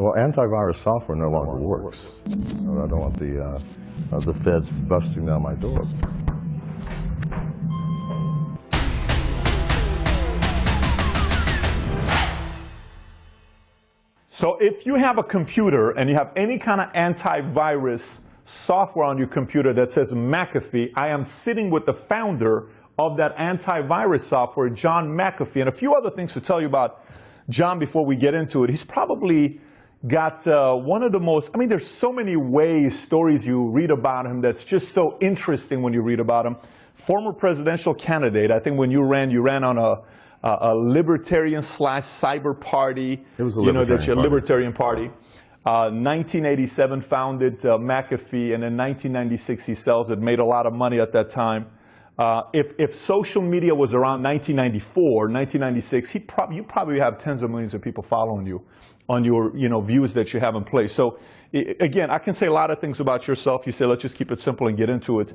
Well, antivirus software no longer works. I don't want the feds busting down my door. So if you have a computer and you have any kind of antivirus software on your computer that says McAfee, I am sitting with the founder of that antivirus software, John McAfee, and a few other things to tell you about John before we get into it. He's probably got one of the most, I mean, there's so many ways, stories you read about him that's just so interesting when you read about him. Former presidential candidate. I think when you ran on a libertarian/cyber party. It was a libertarian party. 1987 founded McAfee, and in 1996 he sells it. Made a lot of money at that time. If social media was around 1994, 1996, you probably have tens of millions of people following you on your views that you have in place. So again, I can say a lot of things about yourself. You say, let's just keep it simple and get into it.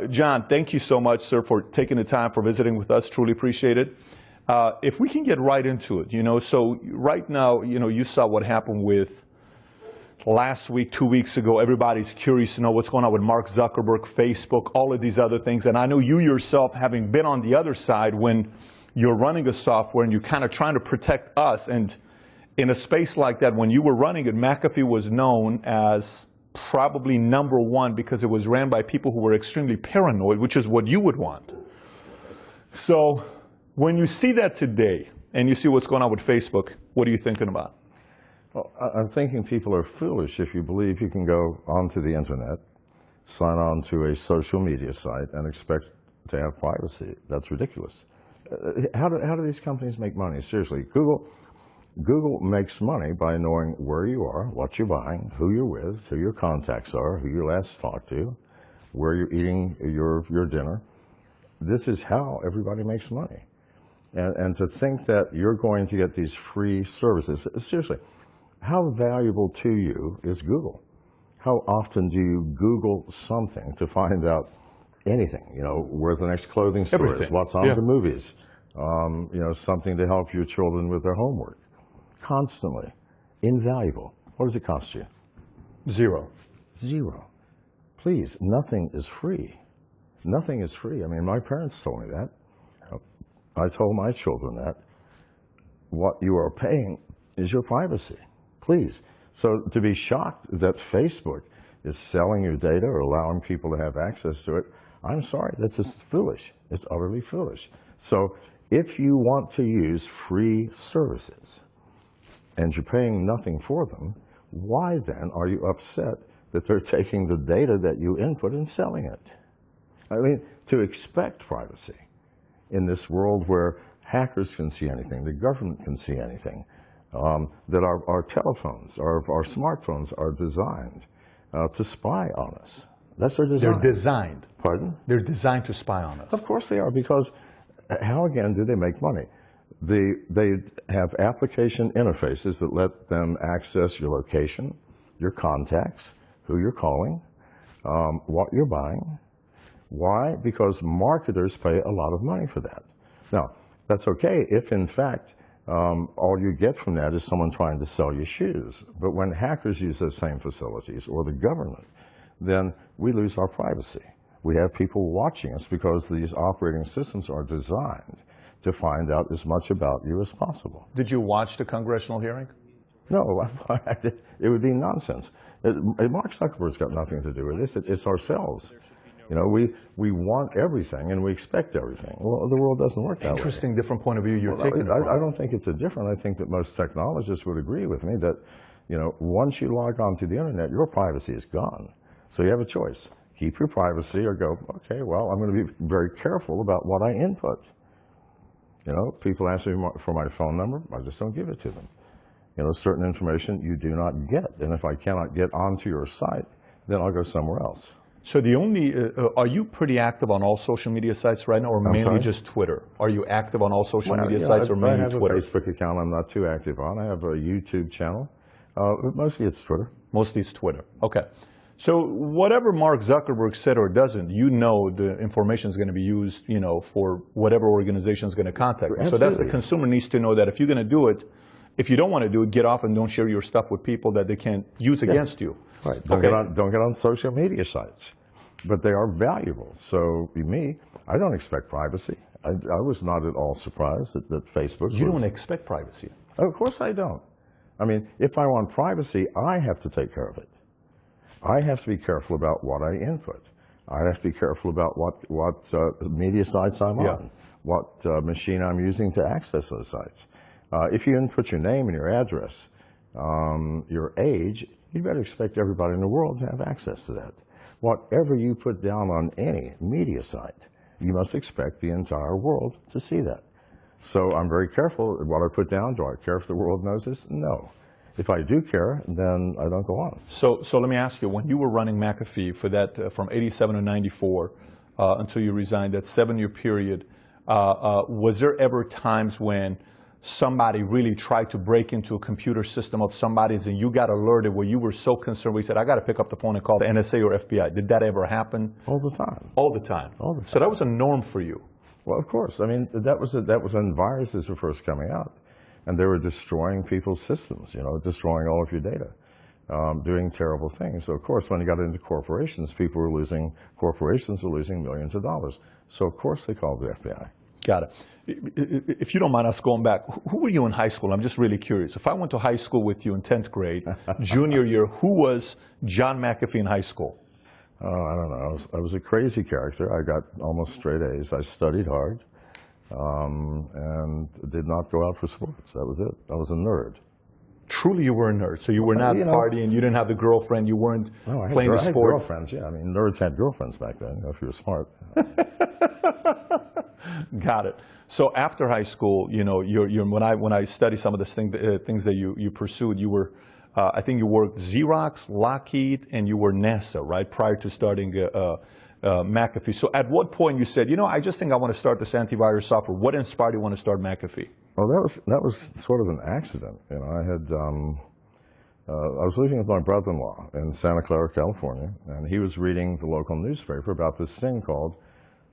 John, thank you so much, sir, for taking the time for visiting with us. Truly appreciate it. If we can get right into it, so right now, you saw what happened with last week, 2 weeks ago. Everybody's curious to know what's going on with Mark Zuckerberg, Facebook, all of these other things. And I know you yourself, having been on the other side when you're running a software and you're kind of trying to protect us. And in a space like that, when you were running it, McAfee was known as probably #1 because it was ran by people who were extremely paranoid, which is what you would want. So when you see that today and you see what's going on with Facebook, what are you thinking about? Well, I'm thinking people are foolish if you believe you can go onto the internet, sign on to a social media site, and expect to have privacy. That's ridiculous. How do these companies make money? Seriously, Google makes money by knowing where you are, what you're buying, who you're with, who your contacts are, who you last talked to, where you're eating your dinner. This is how everybody makes money. And to think that you're going to get these free services, seriously, how valuable to you is Google? How often do you Google something to find out anything? Where the next clothing store is, what's on the movies, something to help your children with their homework. Constantly. Invaluable. What does it cost you? Zero. Zero. Please, nothing is free. Nothing is free. I mean, my parents told me that. I told my children that. What you are paying is your privacy. Please. So to be shocked that Facebook is selling your data or allowing people to have access to it, I'm sorry, that's just foolish. It's utterly foolish. So if you want to use free services and you're paying nothing for them, why then are you upset that they're taking the data that you input and selling it? I mean, to expect privacy in this world where hackers can see anything, the government can see anything, that our telephones, our smartphones are designed to spy on us. That's their design. They're designed. Pardon? They're designed to spy on us. Of course they are, because how, again, do they make money? They have application interfaces that let them access your location, your contacts, who you're calling, what you're buying. Why? Because marketers pay a lot of money for that. Now, that's okay if, in fact, all you get from that is someone trying to sell you shoes. But when hackers use those same facilities, or the government, then we lose our privacy. We have people watching us because these operating systems are designed to find out as much about you as possible. Did you watch the congressional hearing? No, it would be nonsense. Mark Zuckerberg's got nothing to do with this. It's ourselves. We want everything and we expect everything. Well, the world doesn't work that way. Interesting, different point of view you're taking. I don't think it's a different. I think that most technologists would agree with me that, once you log on to the internet, your privacy is gone. So you have a choice. Keep your privacy or go, okay, well, I'm going to be very careful about what I input. People ask me for my phone number. I just don't give it to them. Certain information you do not get. And if I cannot get onto your site, then I'll go somewhere else. So are you pretty active on all social media sites right now, or mainly just Twitter? Are you active on all social media sites, or mainly Twitter? I have a Facebook account I'm not too active on. I have a YouTube channel. Mostly it's Twitter. Mostly it's Twitter. Okay. So whatever Mark Zuckerberg said or doesn't, the information is going to be used, for whatever organization is going to contact you. So that's the consumer needs to know that if you're going to do it, If you don't want to do it, get off and don't share your stuff with people that they can use against you. Right. Don't get on social media sites. But they are valuable. So me, I don't expect privacy. I was not at all surprised that Facebook You don't expect privacy. Of course I don't. I mean, if I want privacy, I have to take care of it. I have to be careful about what I input. I have to be careful about what media sites I'm on, what machine I'm using to access those sites. If you input your name and your address, your age, you better expect everybody in the world to have access to that. Whatever you put down on any media site, you must expect the entire world to see that. So I'm very careful what I put down. Do I care if the world knows this? No. If I do care, then I don't go on. So let me ask you, when you were running McAfee for that, from 87 to 94 until you resigned, that 7-year period, was there ever times when somebody really tried to break into a computer system of somebody's and you got alerted where you were so concerned where you said, I got to pick up the phone and call the NSA or FBI? Did that ever happen? All the time. All the time. All the time. So that was a norm for you. Well, of course. I mean, that was when viruses were first coming out. And they were destroying people's systems, you know, destroying all of your data, doing terrible things. So, of course, when you got into corporations, corporations were losing millions of dollars. So, of course, they called the FBI. Got it. If you don't mind us going back, who were you in high school? I'm just really curious. If I went to high school with you in 10th grade, junior year, who was John McAfee in high school? Oh, I don't know. I was a crazy character. I got almost straight A's. I studied hard. And did not go out for sports. That was it. I was a nerd. Truly, you were a nerd. So you were not partying. You didn't have the girlfriend. You weren't playing the sport. I had girlfriends. Yeah, I mean, nerds had girlfriends back then. You know, if you were smart. Got it. So after high school, you know, when I studied some of the things that you pursued, you were, I think you worked Xerox, Lockheed, and you were NASA, right? Prior to starting McAfee. So at what point you said, you know, I just think I want to start this antivirus software. What inspired you to want to start McAfee? Well, that was sort of an accident. You know, I was living with my brother-in-law in Santa Clara, California, and he was reading the local newspaper about this thing called,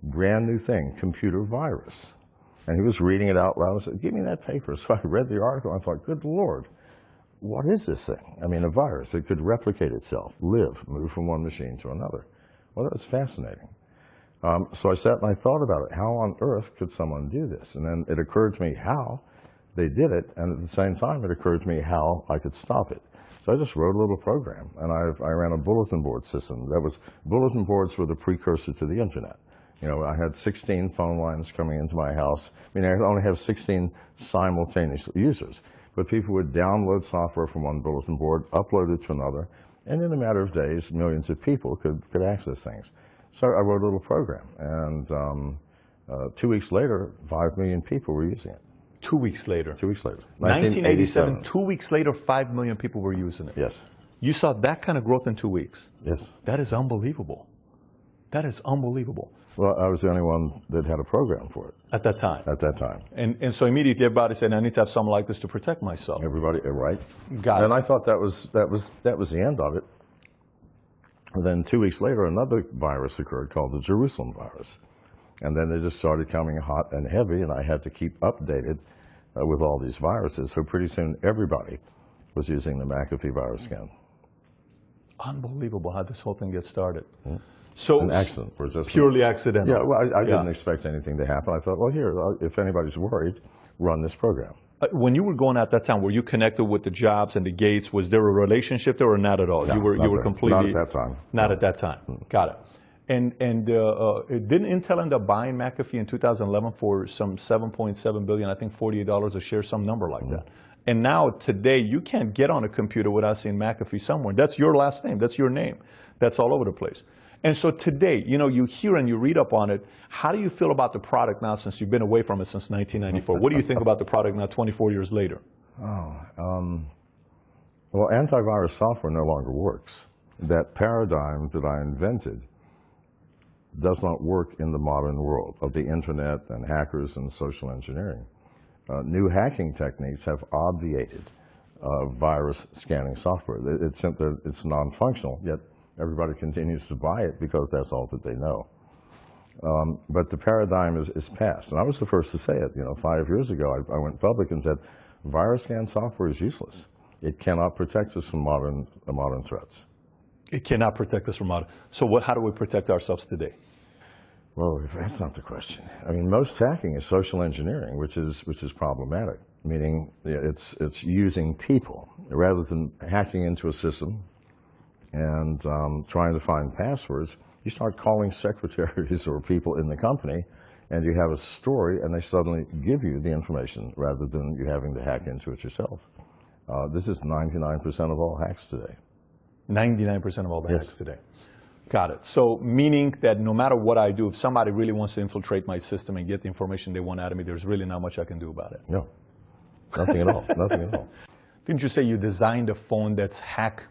brand new thing, computer virus. And he was reading it out loud. I said, give me that paper. So I read the article, and I thought, good Lord, what is this thing? I mean, a virus. It could replicate itself, move from one machine to another. Well, that was fascinating. So I sat and I thought about it. How on earth could someone do this? And then it occurred to me how they did it, and at the same time, it occurred to me how I could stop it. So I just wrote a little program, and I ran a bulletin board system. Bulletin boards were the precursor to the internet. You know, I had 16 phone lines coming into my house. I mean, I only have 16 simultaneous users, but people would download software from one bulletin board, upload it to another, and in a matter of days, millions of people could access things. So I wrote a little program, and 2 weeks later, 5 million people were using it. 2 weeks later? 2 weeks later. 1987, 2 weeks later, 5 million people were using it. Yes. You saw that kind of growth in 2 weeks? Yes. That is unbelievable. That is unbelievable. Well, I was the only one that had a program for it. At that time? At that time. And so immediately everybody said, I need to have something like this to protect myself. Everybody, right. Got it. And I thought that was the end of it. And then 2 weeks later, another virus occurred called the Jerusalem virus. And then they just started coming hot and heavy, and I had to keep updated with all these viruses. So pretty soon, everybody was using the McAfee virus scan. Unbelievable how this whole thing gets started. Mm-hmm. So an accident. Purely accidental. Yeah, well, I didn't expect anything to happen. I thought, well, here, if anybody's worried, run this program. When you were going at that time, were you connected with the Jobs and the Gates? Was there a relationship there or not at all? No, you were completely... Not at that time. Not at that time. Got it. And didn't Intel end up buying McAfee in 2011 for some $7.7 billion, I think $48 a share, some number like that? And now, today, you can't get on a computer without seeing McAfee somewhere. That's your last name. That's your name. That's all over the place. And so today, you know, you hear and you read up on it. How do you feel about the product now since you've been away from it since 1994? What do you think about the product now 24 years later? Well, antivirus software no longer works. That paradigm that I invented does not work in the modern world of the internet and hackers and social engineering. New hacking techniques have obviated virus scanning software. It's non-functional, yet everybody continues to buy it because that's all that they know. But the paradigm is past. And I was the first to say it. You know, 5 years ago, I went public and said, Virus scan software is useless. It cannot protect us from modern threats. It cannot protect us from modern. So how do we protect ourselves today? Well, that's not the question. I mean, most hacking is social engineering, which is problematic. Meaning, it's using people rather than hacking into a system and trying to find passwords. You start calling secretaries or people in the company, and you have a story, and they suddenly give you the information rather than you having to hack into it yourself. This is 99% of all hacks today. 99% of all the hacks today. Got it. So meaning that no matter what I do, if somebody really wants to infiltrate my system and get the information they want out of me, there's really not much I can do about it. No, nothing at all. Nothing at all. Didn't you say you designed a phone that's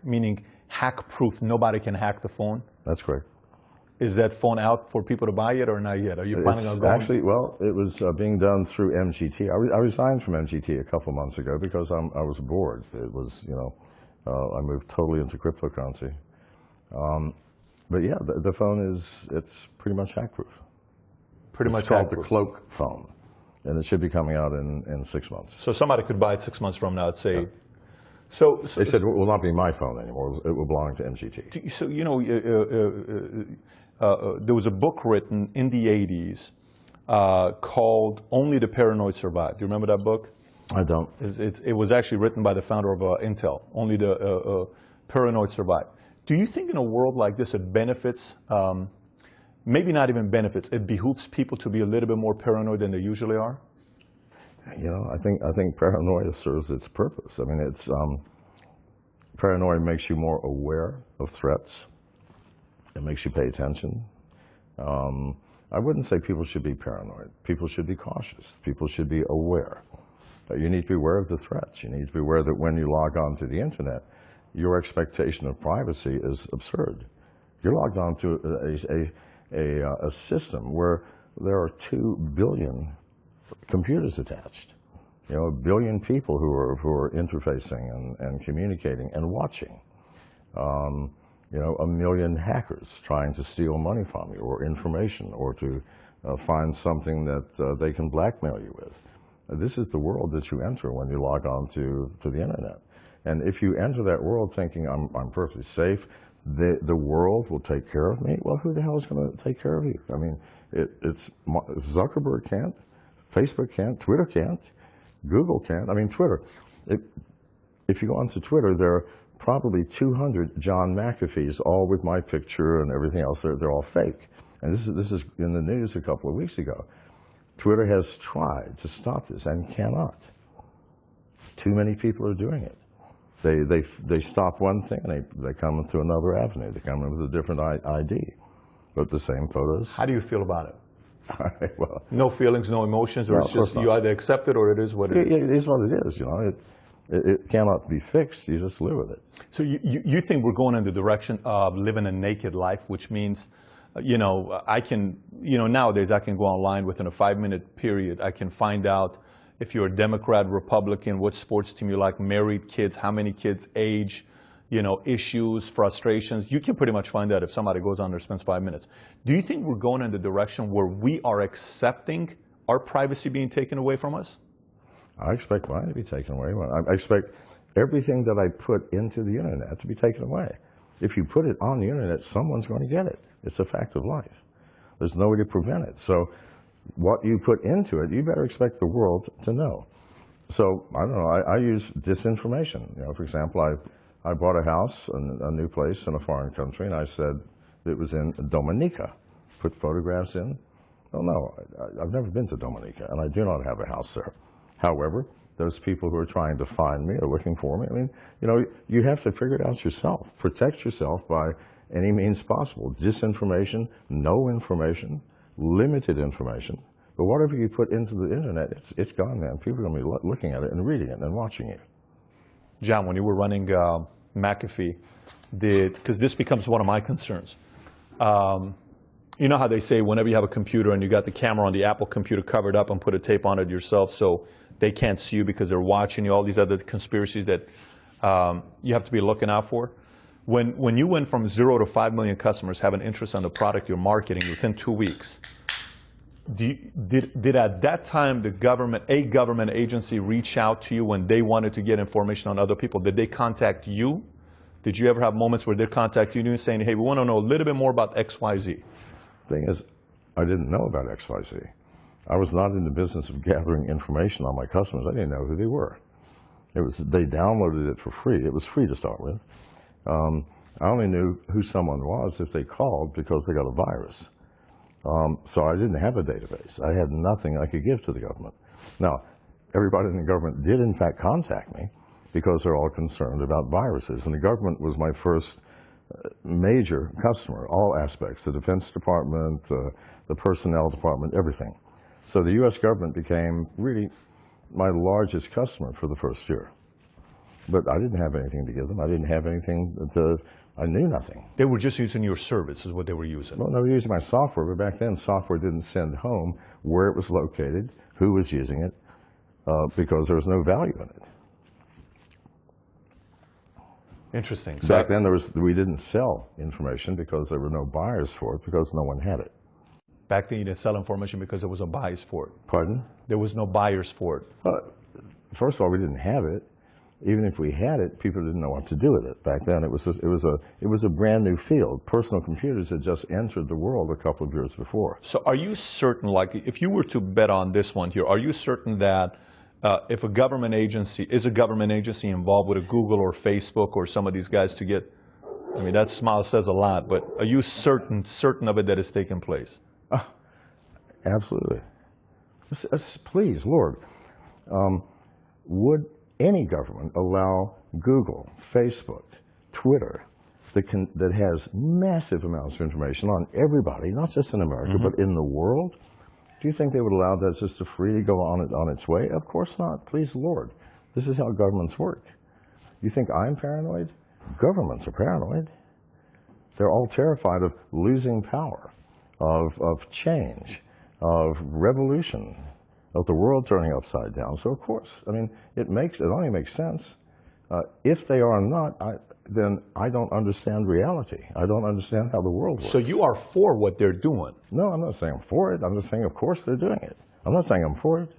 meaning hack-proof? Nobody can hack the phone? That's correct. Is that phone out for people to buy yet or not yet? Are you planning on going? Actually, well, it was being done through MGT. I resigned from MGT a couple months ago because I was bored. It was, I moved totally into cryptocurrency. But yeah, the phone it's pretty much hack-proof. It's called the Cloak phone, and it should be coming out in 6 months. So somebody could buy it 6 months from now, let's say. Yeah. So they said it will not be my phone anymore. It will belong to MGT. So, there was a book written in the 80s called Only the Paranoid Survive. Do you remember that book? I don't. It was actually written by the founder of Intel, Only the Paranoid Survive. Do you think in a world like this it benefits, maybe not even benefits, it behooves people to be a little bit more paranoid than they usually are? I think paranoia serves its purpose. I mean, paranoia makes you more aware of threats. It makes you pay attention. I wouldn't say people should be paranoid. People should be cautious. People should be aware. You need to be aware of the threats. You need to be aware that when you log on to the internet, your expectation of privacy is absurd. You're logged on to a system where there are 2 billion computers attached. A billion people who are interfacing and communicating and watching. A million hackers trying to steal money from you or information or to find something that they can blackmail you with. This is the world that you enter when you log on to the internet. And if you enter that world thinking, I'm perfectly safe, the world will take care of me, well, who the hell is going to take care of you? I mean, Zuckerberg can't, Facebook can't, Twitter can't, Google can't. I mean, Twitter, if you go onto Twitter, there are probably 200 John McAfees, all with my picture and everything else. They're all fake. And this is in the news a couple of weeks ago. Twitter has tried to stop this and cannot. Too many people are doing it. They stop one thing and they come into another avenue. They come in with a different ID, but the same photos. How do you feel about it? Well, no feelings, no emotions, or it's just you either accept it or it is what it is? It is what it is. It cannot be fixed. You just live with it. So you think we're going in the direction of living a naked life, which means, nowadays I can go online within a 5-minute period. I can find out if you're a Democrat, Republican, what sports team you like, married, kids, how many kids, age, issues, frustrations. You can pretty much find out if somebody goes on there and spends 5 minutes. Do you think we're going in the direction where we are accepting our privacy being taken away from us? I expect mine to be taken away. I expect everything that I put into the internet to be taken away. If you put it on the internet, someone's going to get it. It's a fact of life. There's no way to prevent it. So what you put into it, you better expect the world to know. So, I don't know, I use disinformation. For example, I bought a house, a new place in a foreign country, and I said it was in Dominica. Put photographs in. Well, no, I've never been to Dominica, and I do not have a house there. However, those people who are trying to find me or looking for me, I mean, you have to figure it out yourself. Protect yourself by any means possible. Disinformation, no information, limited information. But whatever you put into the internet, it's gone, man. People are going to be looking at it and reading it and watching you. John, when you were running McAfee, because this becomes one of my concerns. You know how they say whenever you have a computer and you got the camera on the Apple computer covered up and put a tape on it yourself so they can't see you because they're watching you, all these other conspiracies that you have to be looking out for. When you went from 0 to 5 million customers having interest on the product you're marketing within 2 weeks, Did at that time a government agency reach out to you when they wanted to get information on other people? Did they contact you? Did you ever have moments where they contact you saying, hey, we want to know a little bit more about XYZ? Thing is, I didn't know about XYZ. I was not in the business of gathering information on my customers. I didn't know who they were. They downloaded it for free. It was free to start with. I only knew who someone was if they called because they got a virus. So I didn't have a database. I had nothing I could give to the government. Now, everybody in the government did in fact contact me because they're all concerned about viruses. And the government was my first major customer, all aspects, the Defense Department, the Personnel Department, everything. So the U.S. government became really my largest customer for the first year. But I didn't have anything to give them. I didn't have anything I knew nothing. They were just using your service is what they were using. Well, they were using my software, but back then software didn't send home where it was located, who was using it, because there was no value in it. Interesting. So back then we didn't sell information because there were no buyers for it because no one had it. Back then you didn't sell information because there was no buyers for it. Pardon? There was no buyers for it. First of all, we didn't have it. Even if we had it, people didn't know what to do with it. Back then, it was a brand new field. Personal computers had just entered the world a couple of years before. So are you certain, like, if you were to bet on this one here, are you certain that if a government agency, is a government agency involved with a Google or Facebook or some of these guys to get, I mean, that smile says a lot, but are you certain of it that it's taking place? Absolutely. Please, Lord, would any government allow Google, Facebook, Twitter, that has massive amounts of information on everybody, not just in America, but in the world? Do you think they would allow that just to freely go on its way? Of course not. Please, Lord. This is how governments work. You think I'm paranoid? Governments are paranoid. They're all terrified of losing power, of change, of revolution, of the world turning upside down. So of course, I mean, it only makes sense. If they are not, then I don't understand reality. I don't understand how the world works. So you are for what they're doing? No, I'm not saying I'm for it. I'm just saying, of course, they're doing it. I'm not saying I'm for it.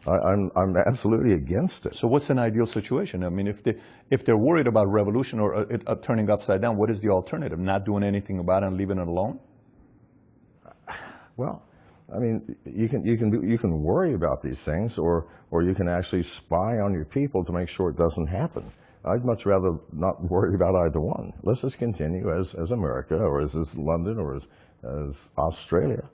I'm absolutely against it. So what's an ideal situation? I mean, if they're worried about revolution or it turning upside down, what is the alternative? Not doing anything about it and leaving it alone? Well, I mean, you can worry about these things, or you can actually spy on your people to make sure it doesn't happen. I'd much rather not worry about either one. Let's just continue as America, or as London, or as Australia,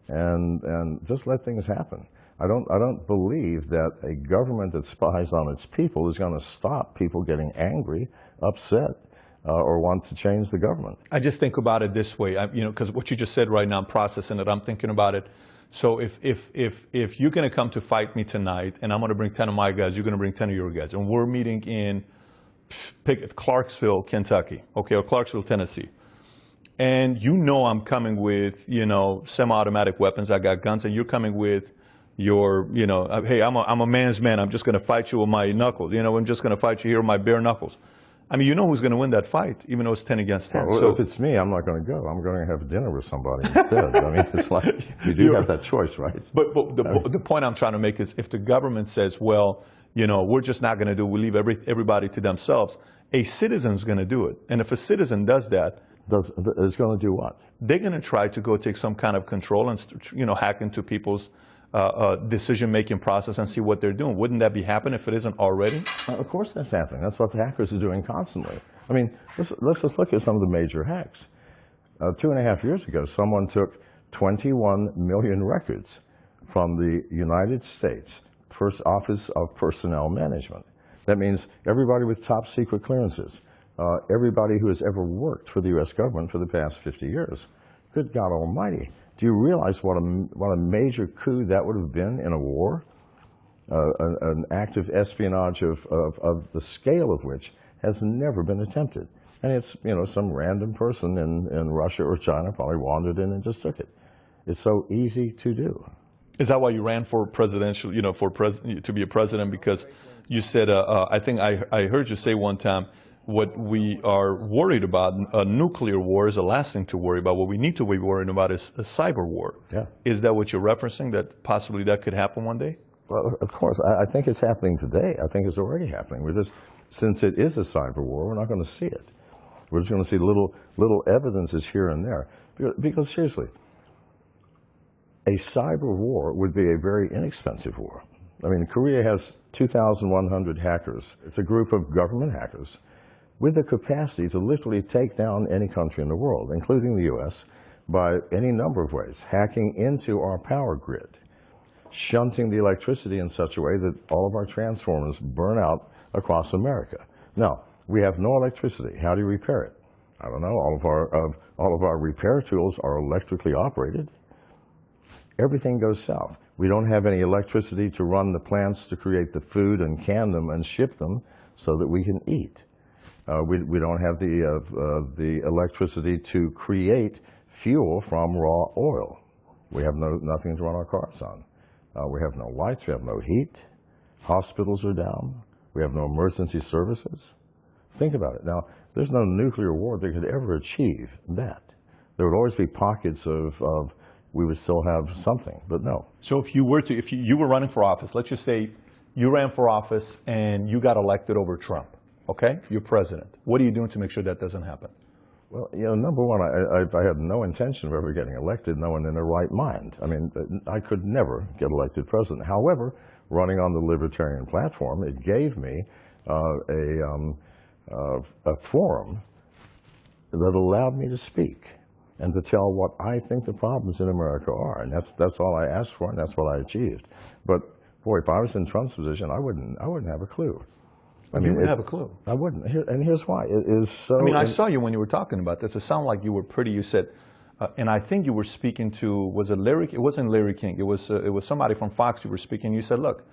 and just let things happen. I don't believe that a government that spies on its people is going to stop people getting angry, upset, or want to change the government. I just think about it this way, because what you just said right now, I'm processing it, I'm thinking about it. So if you're going to come to fight me tonight, and I'm going to bring 10 of my guys, you're going to bring 10 of your guys, and we're meeting in Clarksville, Kentucky, okay, or Clarksville, Tennessee, and I'm coming with, semi-automatic weapons, I got guns, and you're coming with your, hey, I'm a man's man, I'm just going to fight you with my knuckles, I'm just going to fight you here with my bare knuckles. I mean, who's going to win that fight, even though it's 10 against 10. Well, so if it's me, I'm not going to go. I'm going to have dinner with somebody instead. I mean, it's like, you do have that choice, right? But the point I'm trying to make is, if the government says, well, we're just not going to do it, we leave everybody to themselves, a citizen's going to do it. And if a citizen does that, is going to do what? They're going to try to go take some kind of control and, hack into people's decision-making process and see what they're doing. Wouldn't that be happening if it isn't already? Of course that's happening. That's what the hackers are doing constantly. I mean, let's just look at some of the major hacks. 2.5 years ago, someone took 21 million records from the United States First Office of Personnel Management. That means everybody with top secret clearances, everybody who has ever worked for the U.S. government for the past 50 years. Good God Almighty. Do you realize what a major coup that would have been in a war? An act of espionage of the scale of which has never been attempted. And it's, some random person in Russia or China probably wandered in and just took it. It's so easy to do. Is that why you ran for presidential, to be a president? Because you said, I think I heard you say one time, what we are worried about, a nuclear war is the last thing to worry about. What we need to be worrying about is a cyber war. Yeah. Is that what you're referencing, that possibly that could happen one day? Well, of course. I think it's happening today. I think it's already happening. Since it is a cyber war, we're not going to see it. We're just going to see little evidences here and there. Because seriously, a cyber war would be a very inexpensive war. I mean, Korea has 2,100 hackers. It's a group of government hackers with the capacity to literally take down any country in the world, including the U.S., by any number of ways, hacking into our power grid, shunting the electricity in such a way that all of our transformers burn out across America. Now, we have no electricity. How do you repair it? I don't know. All of our repair tools are electrically operated. Everything goes south. We don't have any electricity to run the plants to create the food and can them and ship them so that we can eat. We don't have the electricity to create fuel from raw oil. We have nothing to run our cars on. We have no lights. We have no heat. Hospitals are down. We have no emergency services. Think about it. Now, there's no nuclear war that could ever achieve that. There would always be pockets of we would still have something, but no. So if you were running for office, let's just say you ran for office and you got elected over Trump, okay? You're president. What are you doing to make sure that doesn't happen? Well, number one, I had no intention of ever getting elected, no one in their right mind. I mean, I could never get elected president. However, running on the Libertarian platform, it gave me a forum that allowed me to speak and to tell what I think the problems in America are. And that's all I asked for, and that's what I achieved. But boy, if I was in Trump's position, I wouldn't have a clue. I mean, you wouldn't have a clue. I wouldn't. And here's why. It is so. I mean, I saw you when you were talking about this. It sounded like you were pretty. You said, and I think you were speaking to, was it Larry? It wasn't Larry King. It was somebody from Fox. You were speaking. You said, look,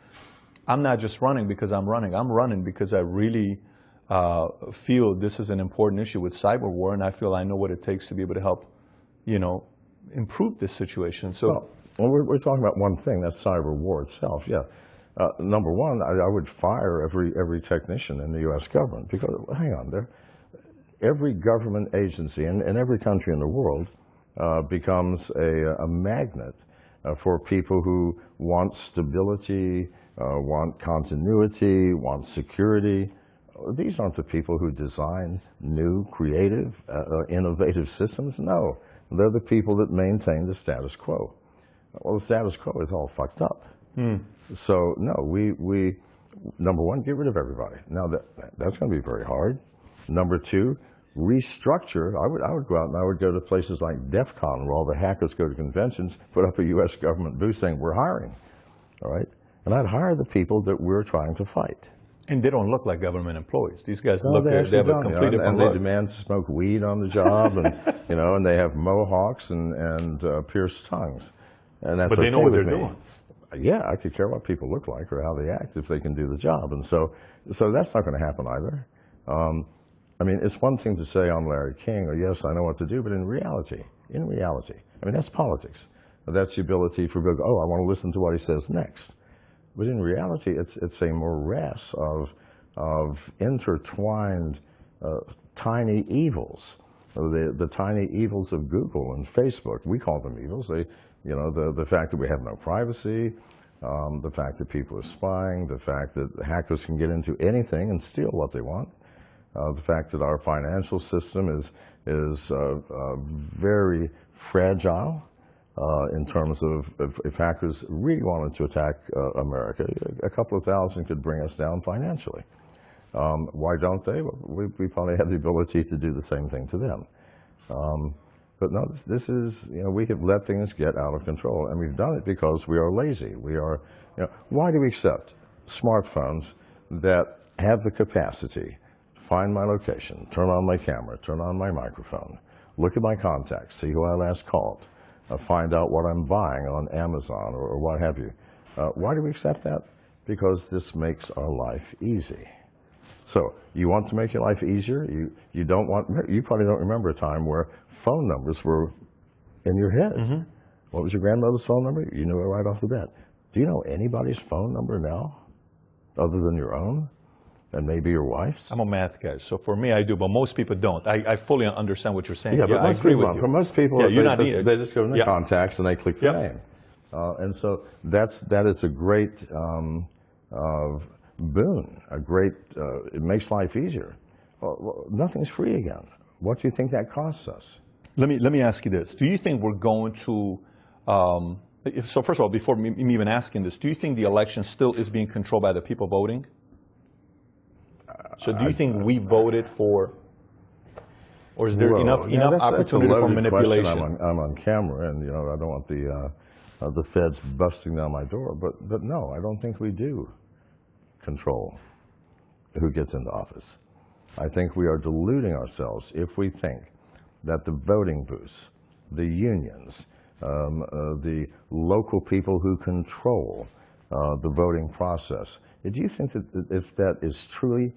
I'm not just running because I'm running. I'm running because I really feel this is an important issue with cyber war, and I feel I know what it takes to be able to help, improve this situation. So, well, we're talking about one thing. That's cyber war itself. Yeah. Number one, I would fire every technician in the U.S. government because, hang on, every government agency in every country in the world becomes a magnet for people who want stability, want continuity, want security. These aren't the people who design new, creative, innovative systems. No, they're the people that maintain the status quo. Well, the status quo is all fucked up. So no, we number one, get rid of everybody. Now that's going to be very hard. Number two, restructure. I would go out and I would go to places like DEF CON, where all the hackers go to conventions, put up a U.S. government booth saying we're hiring, all right? And I'd hire the people that we're trying to fight. And they don't look like government employees. These guys they have a complete different look. look. They demand to smoke weed on the job, and and they have mohawks and pierced tongues, and that's. But they know what they're doing. Yeah, I could care what people look like or how they act if they can do the job, and so that's not going to happen either. I mean, it's one thing to say I'm Larry King, or yes, I know what to do, but in reality, I mean, that's politics. That's the ability for people to go, oh, I want to listen to what he says next. But in reality, it's a morass of intertwined tiny evils. The tiny evils of Google and Facebook, we call them evils. The fact that we have no privacy, the fact that people are spying, the fact that hackers can get into anything and steal what they want, the fact that our financial system is very fragile. In terms of if hackers really wanted to attack America, a couple of thousand could bring us down financially. Why don't they? Well, we probably have the ability to do the same thing to them. But no, this is, we have let things get out of control, and we've done it because we are lazy. We are, why do we accept smartphones that have the capacity to find my location, turn on my camera, turn on my microphone, look at my contacts, see who I last called, find out what I'm buying on Amazon or what have you. Why do we accept that? Because this makes our life easy. So you want to make your life easier? You probably don't remember a time where phone numbers were in your head. Mm-hmm. What was your grandmother's phone number? You knew it right off the bat. Do you know anybody's phone number now other than your own? And maybe your wife's. I'm a math guy, so for me I do, but most people don't. I fully understand what you're saying. Yeah, but I agree with you. For most people, you're not needed. they just go in the contacts and they click the Yep. name. And so that is a great boon, it makes life easier. Well, nothing's free again. What do you think that costs us? Let me ask you this. Do you think we're going to, so first of all, before me even asking this, do you think the election still is being controlled by the people voting? So do you think we voted for, or is there enough opportunity for manipulation? I'm on camera, and I don't want the feds busting down my door. But no, I don't think we do control who gets into office. I think we are deluding ourselves if we think that the voting booths, the unions, the local people who control the voting process. Do you think that if that is truly,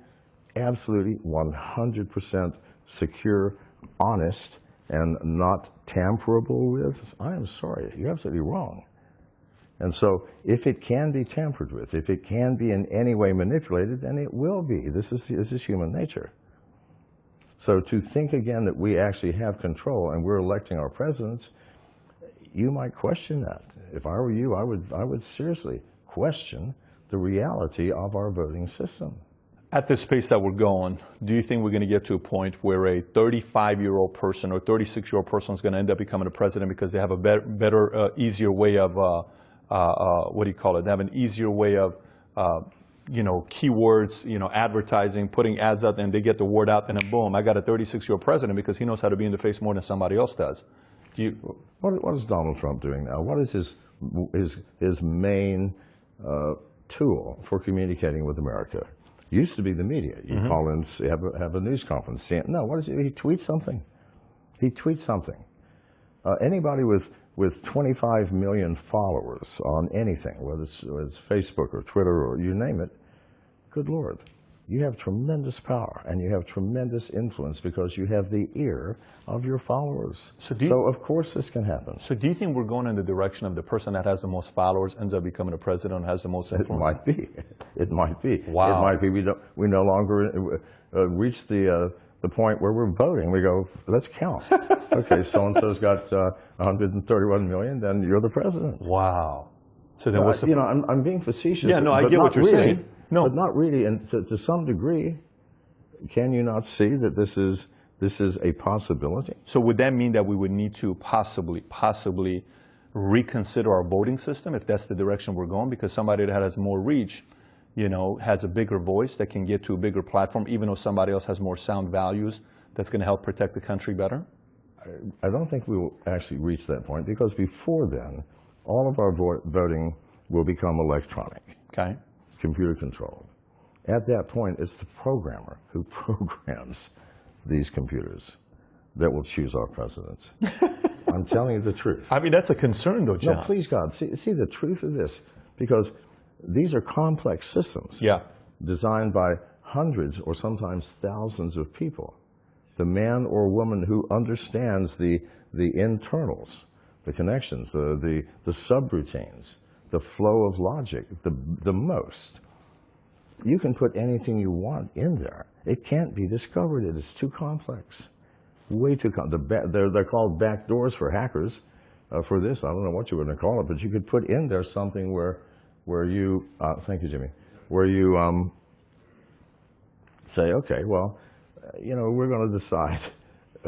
absolutely 100% secure, honest, and not tamperable with, I am sorry, you're absolutely wrong. And so if it can be tampered with, if it can be in any way manipulated, then it will be. This is human nature. So to think again that we actually have control and we're electing our presidents, you might question that. If I were you, I would seriously question the reality of our voting system. At this pace that we're going, do you think we're going to get to a point where a 35-year-old person or 36-year-old person is going to end up becoming a president because they have a better, easier way of, what do you call it? They have an easier way of, keywords, advertising, putting ads out, and they get the word out, and then boom, I got a 36-year-old president because he knows how to be in the face more than somebody else does. What is Donald Trump doing now? What is his main tool for communicating with America? Used to be the media. You call in, have a news conference. No, what is it? He tweets something. He tweets something. Anybody with 25 million followers on anything, whether it's Facebook or Twitter or you name it, good Lord, you have tremendous power and you have tremendous influence because you have the ear of your followers. So of course this can happen. So do you think we're going in the direction of the person that has the most followers ends up becoming a president and has the most influence? It might be. It might be. Wow. It might be. We no longer reach the point where we're voting. We go, let's count. Okay, so-and-so's got 131 million, then you're the president. Wow. So then what's the... I'm being facetious. Yeah, no, I get what you're saying. No. But not really. And to some degree, can you not see that this is a possibility? So would that mean that we would need to possibly reconsider our voting system if that's the direction we're going? Because somebody that has more reach, has a bigger voice that can get to a bigger platform, even though somebody else has more sound values that's going to help protect the country better? I don't think we will actually reach that point because before then, all of our voting will become electronic. Okay. Computer controlled. At that point, it's the programmer who programs these computers that will choose our presidents. I'm telling you the truth. I mean, that's a concern, though, John. No, please, God, see the truth of this, because these are complex systems designed by hundreds or sometimes thousands of people. The man or woman who understands the internals, the connections, the subroutines, the flow of logic, the most. You can put anything you want in there. It can't be discovered. It is too complex. Way too complex. They're called back doors for hackers for this. I don't know what you would call it, but you could put in there something where you, thank you, Jimmy, where you say, okay, well, we're going to decide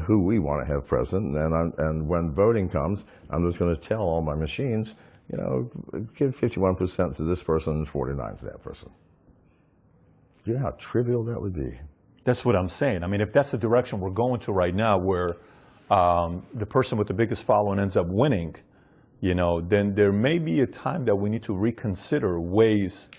who we want to have president, and when voting comes, I'm just going to tell all my machines, give 51% to this person and 49% to that person. Do you know how trivial that would be? That's what I'm saying. I mean, if that's the direction we're going to right now, where the person with the biggest following ends up winning, then there may be a time that we need to reconsider ways.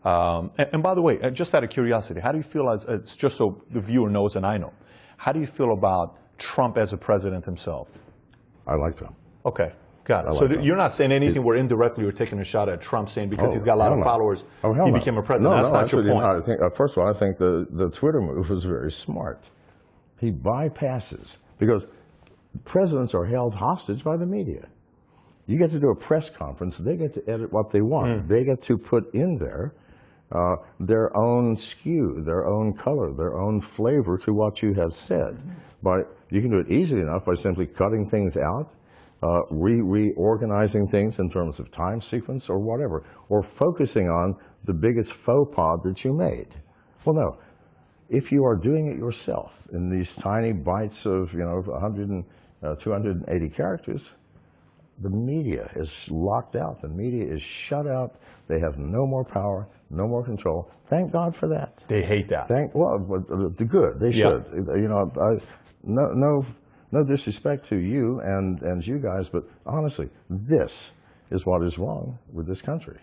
And by the way, just out of curiosity, how do you feel it's just so the viewer knows and I know, how do you feel about Trump as a president himself? I like Trump. Okay, got it. So you're not saying anything where indirectly you're taking a shot at Trump saying because he's got a lot of followers, he became a president. That's not your point. I think, first of all, I think the Twitter move was very smart. He bypasses, because presidents are held hostage by the media. You get to do a press conference, they get to edit what they want. They get to put in there their own skew, their own color, their own flavor to what you have said. But you can do it easily enough by simply cutting things out, reorganizing things in terms of time sequence or whatever, or focusing on the biggest faux pas that you made. Well, no. If you are doing it yourself in these tiny bites of 100 and 280 characters, the media is locked out. The media is shut out. They have no more power, no more control. Thank God for that. They hate that. The good. They should. No disrespect to you and you guys, but honestly, this is what is wrong with this country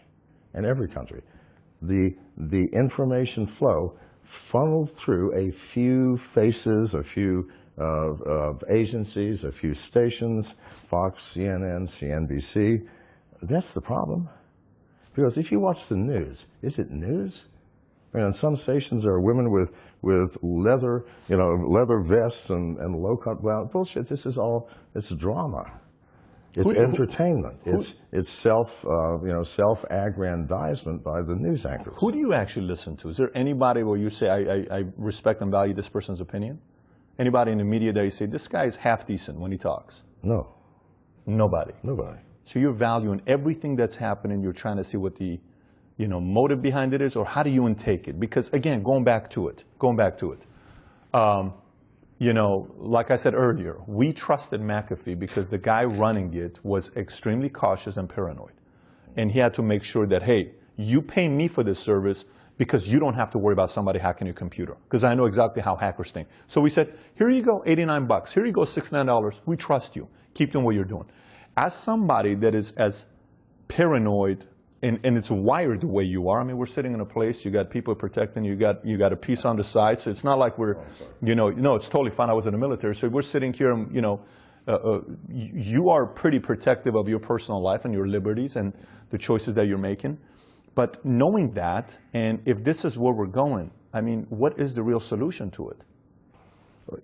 and every country. The information flow funneled through a few faces, a few agencies, a few stations, Fox, CNN, CNBC. That's the problem. Because if you watch the news, is it news? I mean, on some stations there are women with leather, leather vests and low-cut blouse. Bullshit. This is all, it's drama. It's entertainment. It's self-aggrandizement by the news anchors. Who do you actually listen to? Is there anybody where you say, I respect and value this person's opinion? Anybody in the media that you say, this guy is half decent when he talks? No. Nobody? Nobody. So you're valuing everything that's happening, you're trying to see what the motive behind it is, or how do you intake it? Because again, going back to it, like I said earlier, we trusted McAfee because the guy running it was extremely cautious and paranoid. And he had to make sure that, hey, you pay me for this service because you don't have to worry about somebody hacking your computer. Because I know exactly how hackers think. So we said, here you go, $89. Here you go, $69. We trust you. Keep doing what you're doing. As somebody that is as paranoid, and it's wired the way you are. I mean, we're sitting in a place, you got people protecting, you got a piece on the side, so it's not like we're, no, it's totally fine. I was in the military, so we're sitting here, and, you are pretty protective of your personal life and your liberties and the choices that you're making. But knowing that, and if this is where we're going, I mean, what is the real solution to it?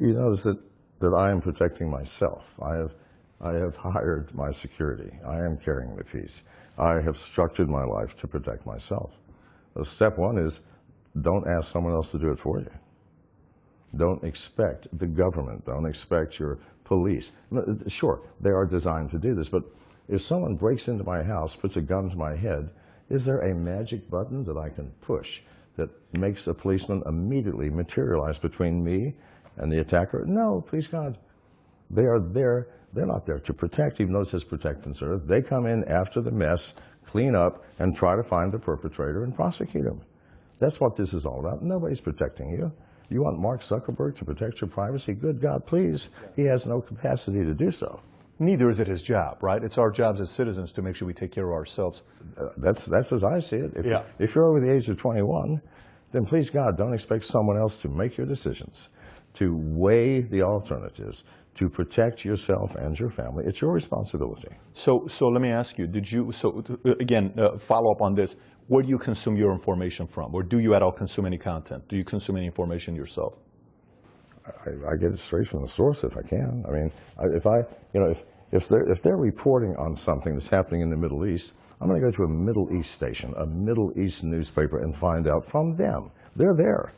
You notice that I am protecting myself. I have hired my security. I am carrying the peace. I have structured my life to protect myself. So step one is don't ask someone else to do it for you. Don't expect the government. Don't expect your police. Sure, they are designed to do this, but if someone breaks into my house, puts a gun to my head, is there a magic button that I can push that makes a policeman immediately materialize between me and the attacker? No, please God. They are there. They're not there to protect, even though it says protect and serve. They come in after the mess, clean up, and try to find the perpetrator and prosecute him. That's what this is all about. Nobody's protecting you. You want Mark Zuckerberg to protect your privacy? Good God, please. He has no capacity to do so. Neither is it his job, right? It's our jobs as citizens to make sure we take care of ourselves. That's as I see it. If you're over the age of 21, then please God, don't expect someone else to make your decisions, to weigh the alternatives, to protect yourself and your family. It's your responsibility. So let me ask you, again, follow up on this, where do you consume your information from? Or do you at all consume any content? Do you consume any information yourself? I get it straight from the source if I can. I mean, if they're reporting on something that's happening in the Middle East, I'm going to go to a Middle East station, a Middle East newspaper, and find out from them. They're there.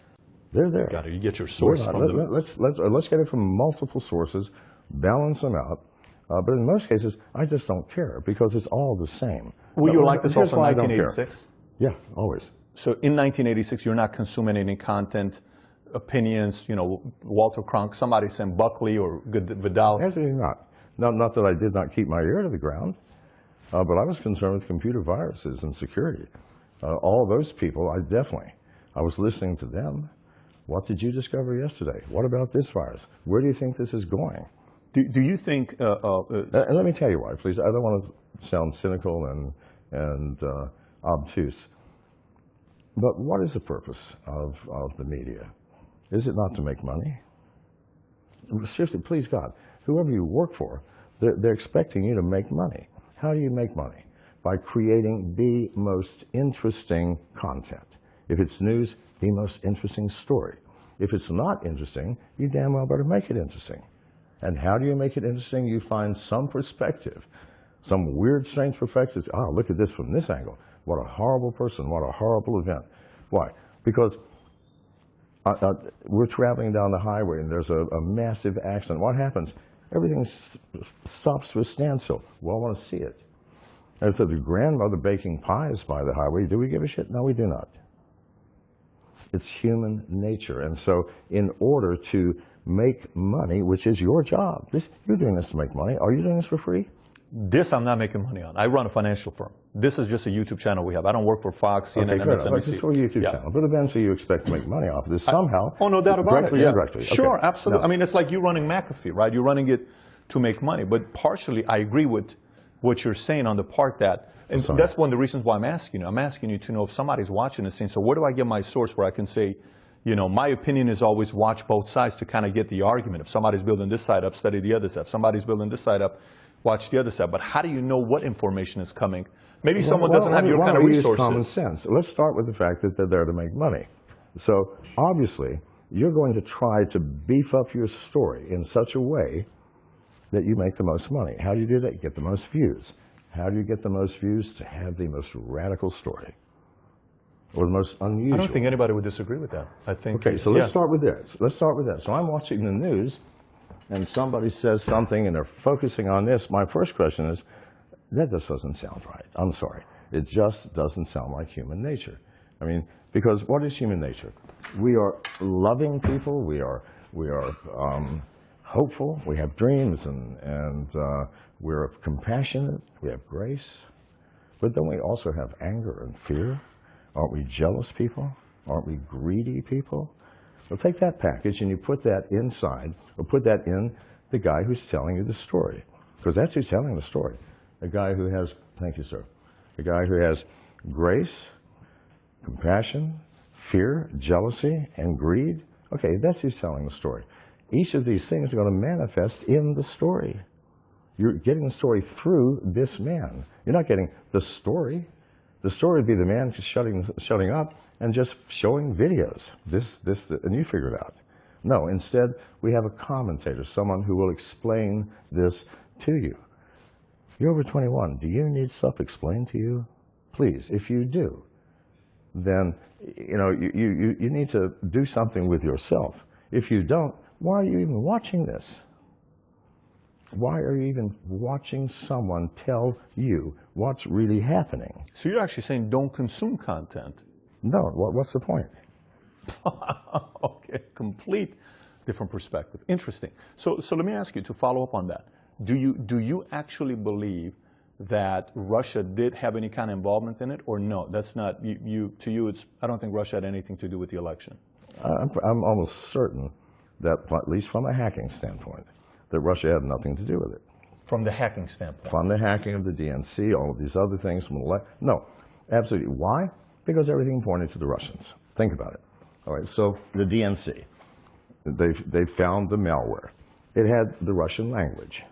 They're there. Got it. You get your source from them. Let's get it from multiple sources, balance them out. But in most cases, I just don't care because it's all the same. Were you like this also in 1986? Yeah, always. So in 1986, you're not consuming any content, opinions, Walter Cronkite, somebody saying Buckley or Vidal? Absolutely not. Not that I did not keep my ear to the ground, but I was concerned with computer viruses and security. All those people, I was listening to them. What did you discover yesterday? What about this virus? Where do you think this is going? Do you think... and let me tell you why, please. I don't want to sound cynical and obtuse. But what is the purpose of the media? Is it not to make money? Seriously, please God, whoever you work for, they're expecting you to make money. How do you make money? By creating the most interesting content. If it's news, the most interesting story. If it's not interesting, you damn well better make it interesting. And how do you make it interesting? You find some perspective, some weird, strange perspective. Oh, look at this from this angle. What a horrible person, what a horrible event. Why? Because we're traveling down the highway and there's a massive accident. What happens? Everything stops to a standstill. Well, I want to see it. And so the grandmother baking pies by the highway, do we give a shit? No, we do not. It's human nature. And so in order to make money, which is your job, you're doing this to make money. Are you doing this for free? This I'm not making money on. I run a financial firm. This is just a YouTube channel we have. I don't work for Fox, CNN, MSNBC. It's just for a YouTube channel. But eventually you expect to make money off of this somehow. Oh, no doubt about it. Directly, indirectly. Sure, Okay. absolutely. No. I mean, it's like you running McAfee, right? You're running it to make money. But partially, I agree with what you're saying on the part that, and that's one of the reasons why I'm asking you. I'm asking you to know if somebody's watching this thing. So where do I get my source where I can say, you know, my opinion is always watch both sides to kind of get the argument. If somebody's building this side up, study the other side. If somebody's building this side up, watch the other side. But how do you know what information is coming? Maybe someone doesn't have your kind of resources. Common sense. Let's start with the fact that they're there to make money. So obviously, you're going to try to beef up your story in such a way that you make the most money. How do you do that? You get the most views. How do you get the most views? To have the most radical story. Or the most unusual. I don't think anybody would disagree with that. I think. Okay, so let's start with this. Let's start with that. So I'm watching the news, and somebody says something, and they're focusing on this. My first question is, that just doesn't sound right. I'm sorry. It just doesn't sound like human nature. I mean, because what is human nature? We are loving people. We are hopeful. We have dreams, and we're compassionate. We have grace. But then we also have anger and fear. Aren't we jealous people? Aren't we greedy people? Well, take that package and you put that inside, or put that in the guy who's telling you the story. Because that's who's telling the story. A guy who has, thank you, sir, a guy who has grace, compassion, fear, jealousy, and greed. Okay, that's who's telling the story. Each of these things are going to manifest in the story. You're getting the story through this man. You're not getting the story. The story would be the man just shutting up and just showing videos. And you figure it out. No, instead, we have a commentator, someone who will explain this to you. You're over 21. Do you need stuff explained to you? Please, if you do, then you need to do something with yourself. If you don't, why are you even watching this? Why are you even watching someone tell you what's really happening? So you're actually saying don't consume content? No, what's the point? Okay, complete different perspective. Interesting. So let me ask you to follow up on that. Do you actually believe that Russia did have any kind of involvement in it, or no? That's not to you. I don't think Russia had anything to do with the election. I'm almost certain that, at least from a hacking standpoint, that Russia had nothing to do with it. From the hacking standpoint? From the hacking of the DNC, all of these other things. No, absolutely. Why? Because everything pointed to the Russians. Think about it. All right, so the DNC, they found the malware. It had the Russian language.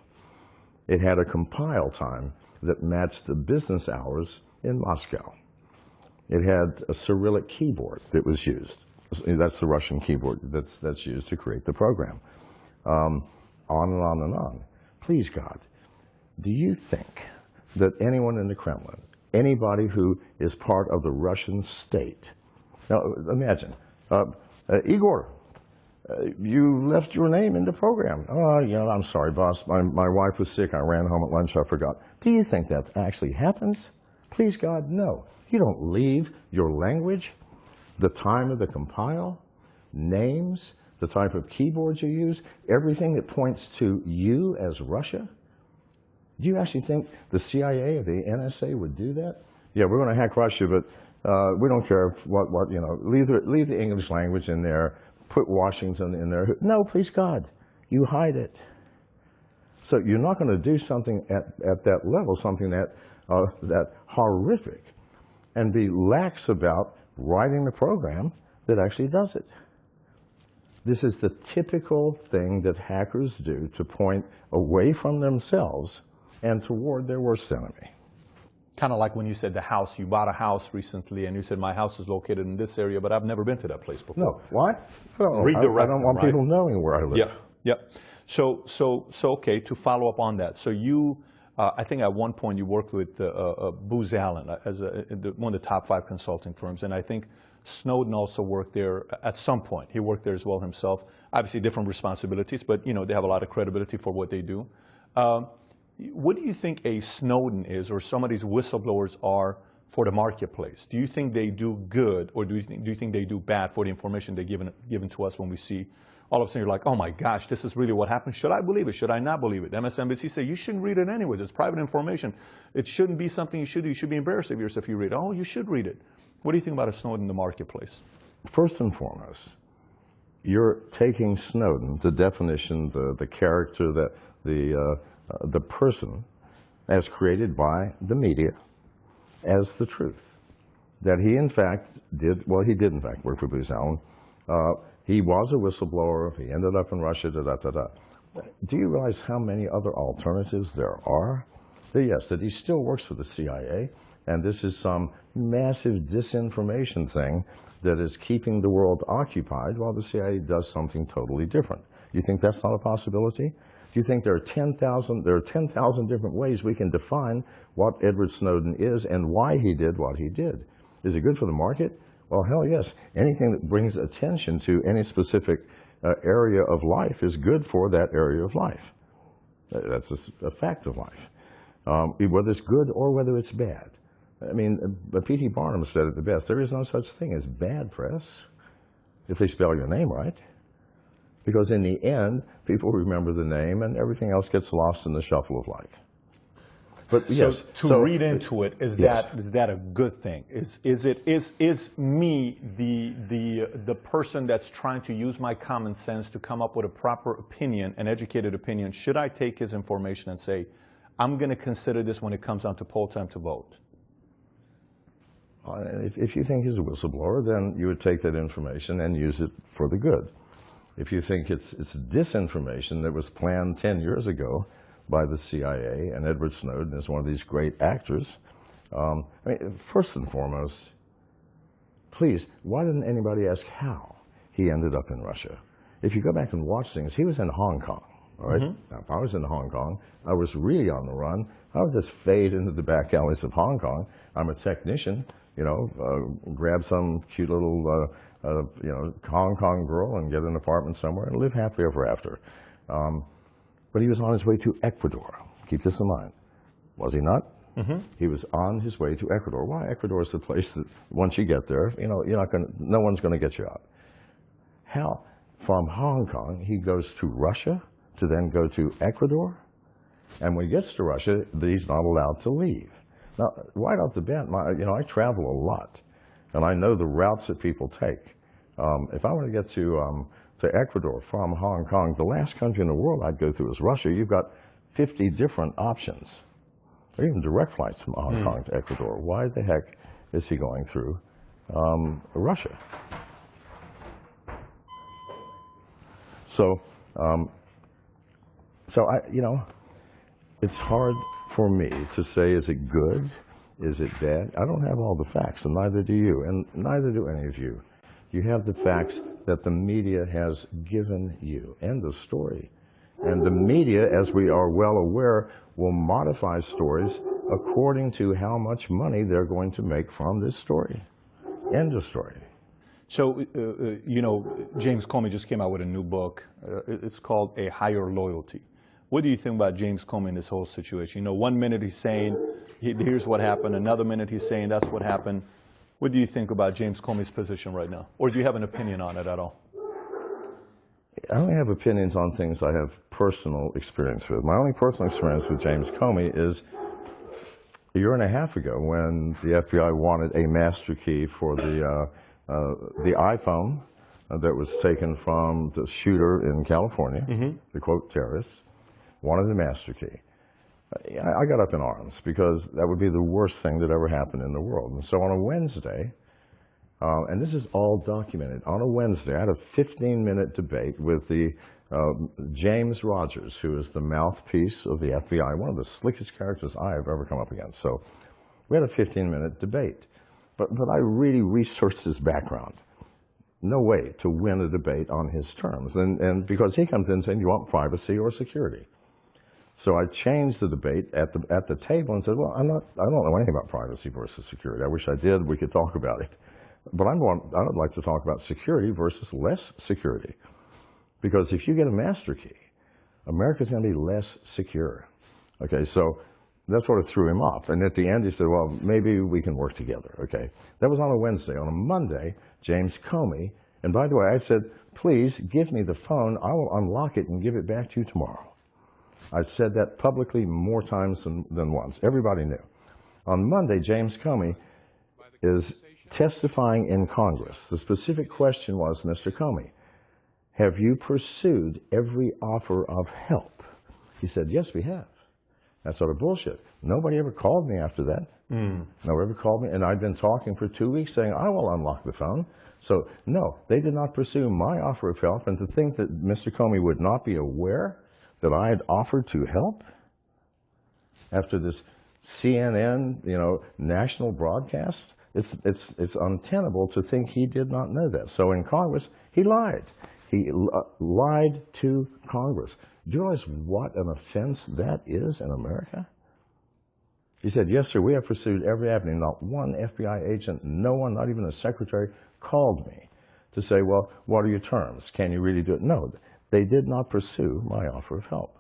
It had a compile time that matched the business hours in Moscow. It had a Cyrillic keyboard that was used. That's the Russian keyboard that's used to create the program. On and on and on. Please, God, do you think that anyone in the Kremlin, anybody who is part of the Russian state, now imagine, Igor, you left your name in the program. Oh, I'm sorry, boss. My wife was sick. I ran home at lunch. I forgot. Do you think that actually happens? Please, God, no. You don't leave your language, the time of the compile, names, the type of keyboards you use, everything that points to you as Russia? Do you actually think the CIA or the NSA would do that? Yeah, we're going to hack Russia, but we don't care leave the English language in there, put Washington in there. No, please God, you hide it. So you're not going to do something at that level, something that horrific, and be lax about writing the program that actually does it. This is the typical thing that hackers do to point away from themselves and toward their worst enemy. Kind of like when you said the house, you bought a house recently and you said, my house is located in this area, but I've never been to that place before. No, why? Redirect I don't want people knowing where I live. Yep. So okay, to follow up on that. So you, I think at one point you worked with Booz Allen as one of the top 5 consulting firms, and I think Snowden also worked there at some point. He worked there as well himself. Obviously different responsibilities, but they have a lot of credibility for what they do. What do you think a Snowden is, or some of these whistleblowers are, for the marketplace? Do you think they do good, or do you think they do bad for the information they're given to us when we see all of a sudden you're like, oh my gosh, this is really what happened. Should I believe it? Should I not believe it? MSNBC say you shouldn't read it anyway. It's private information. It shouldn't be something you should do. You should be embarrassed of yourself if you read it. Oh, you should read it. What do you think about a Snowden in the marketplace? First and foremost, you're taking Snowden, the definition, the character, the person as created by the media, as the truth. That he in fact did, well, he did in fact work for Booz Allen. He was a whistleblower. He ended up in Russia, da-da-da-da. Do you realize how many other alternatives there are? Yes, that he still works for the CIA, and this is some massive disinformation thing that is keeping the world occupied while the CIA does something totally different. You think that's not a possibility? Do you think there are 10,000 different ways we can define what Edward Snowden is and why he did what he did? Is it good for the market? Well, hell yes. Anything that brings attention to any specific area of life is good for that area of life. That's a fact of life, whether it's good or whether it's bad. I mean, P.T. Barnum said it the best. There is no such thing as bad press if they spell your name right. Because in the end, people remember the name and everything else gets lost in the shuffle of life. But yes, to read into it, is that a good thing? Is me the person that's trying to use my common sense to come up with a proper opinion, an educated opinion? Should I take his information and say, I'm going to consider this when it comes down to poll time to vote? If you think he's a whistleblower, then you would take that information and use it for the good. If you think it's disinformation that was planned 10 years ago by the CIA, and Edward Snowden is one of these great actors, I mean, first and foremost, please, why didn't anybody ask how he ended up in Russia? If you go back and watch things, he was in Hong Kong, all right? Mm-hmm. Now, if I was in Hong Kong, I was really on the run, I would just fade into the back alleys of Hong Kong. I'm a technician, grab some cute little, Hong Kong girl and get an apartment somewhere and live happily ever after. But he was on his way to Ecuador. Keep this in mind. Was he not? Mm-hmm. He was on his way to Ecuador. Why? Ecuador is the place that once you get there, no one's going to get you out. How? From Hong Kong, he goes to Russia to then go to Ecuador. And when he gets to Russia, he's not allowed to leave. Now, right off the bat, I travel a lot, and I know the routes that people take. If I want to get to Ecuador from Hong Kong, the last country in the world I'd go through is Russia. You've got 50 different options, or even direct flights from Hong Kong to Ecuador. Why the heck is he going through Russia? So, it's hard for me to say, is it good? Is it bad? I don't have all the facts, and neither do you, and neither do any of you. You have the facts that the media has given you. End of story. And the media, as we are well aware, will modify stories according to how much money they're going to make from this story. End of story. So, James Comey just came out with a new book. It's called A Higher Loyalty. What do you think about James Comey in this whole situation? 1 minute he's saying, here's what happened. Another minute he's saying, that's what happened. What do you think about James Comey's position right now? Or do you have an opinion on it at all? I only have opinions on things I have personal experience with. My only personal experience with James Comey is a year and a half ago when the FBI wanted a master key for the iPhone that was taken from the shooter in California, the quote terrorist, wanted a master key. I got up in arms because that would be the worst thing that ever happened in the world. And so on a Wednesday, and this is all documented, on a Wednesday I had a 15-minute debate with the James Rogers, who is the mouthpiece of the FBI, one of the slickest characters I have ever come up against. So we had a 15-minute debate. But I really researched his background. No way to win a debate on his terms. And because he comes in saying, you want privacy or security? So I changed the debate at the table and said, well, I don't know anything about privacy versus security. I wish I did. We could talk about it. But I would like to talk about security versus less security. Because if you get a master key, America's going to be less secure. Okay, so that sort of threw him off. And at the end, he said, well, maybe we can work together. Okay, that was on a Wednesday. On a Monday, James Comey, and by the way, I said, please give me the phone. I will unlock it and give it back to you tomorrow. I said that publicly more times than once. Everybody knew. On Monday, James Comey is testifying in Congress. The specific question was, Mr. Comey, have you pursued every offer of help? He said, yes, we have. That's sort of bullshit. Nobody ever called me after that. Nobody ever called me, and I'd been talking for 2 weeks saying, I will unlock the phone. So, no, they did not pursue my offer of help, and to think that Mr. Comey would not be aware that I had offered to help after this CNN, national broadcast, it's untenable to think he did not know that. So in Congress, he lied. He lied to Congress. Do you realize what an offense that is in America? He said, yes, sir, we have pursued every avenue. Not one FBI agent, no one, not even a secretary, called me to say, well, what are your terms? Can you really do it? No, they did not pursue my offer of help.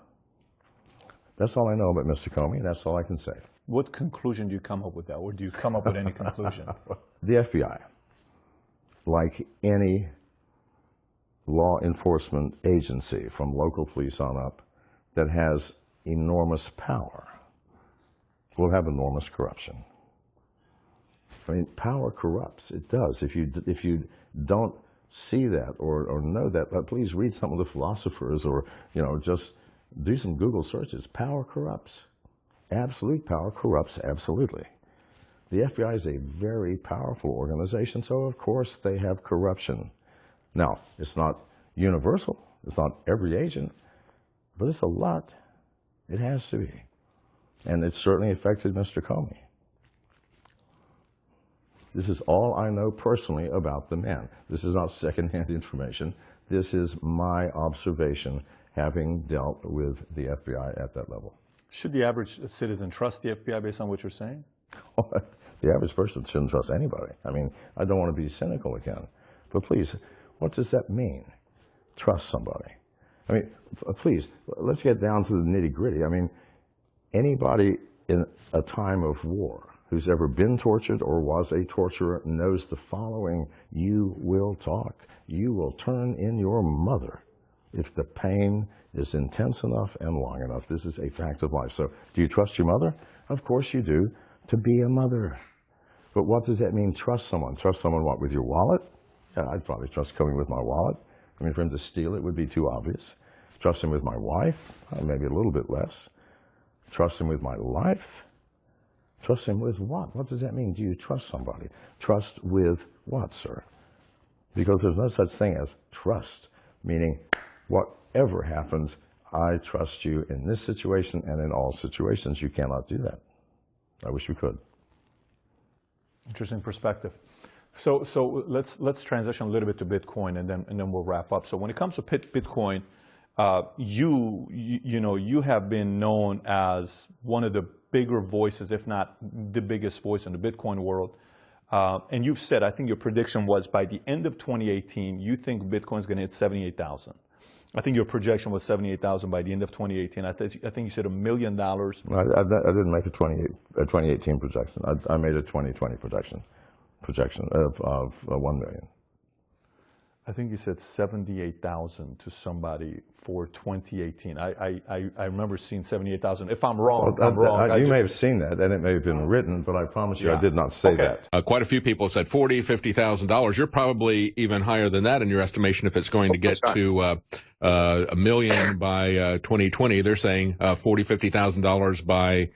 That's all I know about Mr. Comey. That's all I can say. What conclusion do you come up with that, or do you come up with any conclusion? The FBI, like any law enforcement agency from local police on up that has enormous power, will have enormous corruption. I mean, power corrupts. It does. If you don't see that or know that, please read some of the philosophers, or just do some Google searches. Power corrupts. Absolute power corrupts absolutely. The FBI is a very powerful organization, so of course they have corruption. Now, it's not universal. It's not every agent, but it's a lot. It has to be. And it certainly affected Mr. Comey. This is all I know personally about the man. This is not secondhand information. This is my observation, having dealt with the FBI at that level. Should the average citizen trust the FBI based on what you're saying? The average person shouldn't trust anybody. I mean, I don't want to be cynical again. But please, what does that mean? Trust somebody. I mean, please, let's get down to the nitty-gritty. I mean, anybody in a time of war who's ever been tortured or was a torturer knows the following: you will talk. You will turn in your mother if the pain is intense enough and long enough. This is a fact of life. So, do you trust your mother? Of course you do, to be a mother. But what does that mean, trust someone? Trust someone what, with your wallet? Yeah, I'd probably trust Comey with my wallet. I mean, for him to steal it would be too obvious. Trust him with my wife? Maybe a little bit less. Trust him with my life? Trust him with what? What does that mean? Do you trust somebody? Trust with what, sir? Because there's no such thing as trust, meaning whatever happens, I trust you in this situation and in all situations. You cannot do that. I wish we could. Interesting perspective. So let's transition a little bit to Bitcoin, and then we'll wrap up. So when it comes to Bitcoin, you have been known as one of the bigger voices, if not the biggest voice in the Bitcoin world. And you've said, I think your prediction was by the end of 2018, you think Bitcoin's going to hit 78,000. I think your projection was 78,000 by the end of 2018. I think you said $1 million. I didn't make a 2018 projection. I made a 2020 projection of 1 million. I think you said 78,000 to somebody for 2018. I remember seeing 78,000. If I'm wrong, I'm wrong. You may have seen that, and it may have been written, but I promise you I did not say that. Quite a few people said $40,000, $50,000. You're probably even higher than that in your estimation if it's going to get to $1 million by 2020. They're saying $40,000, $50,000 by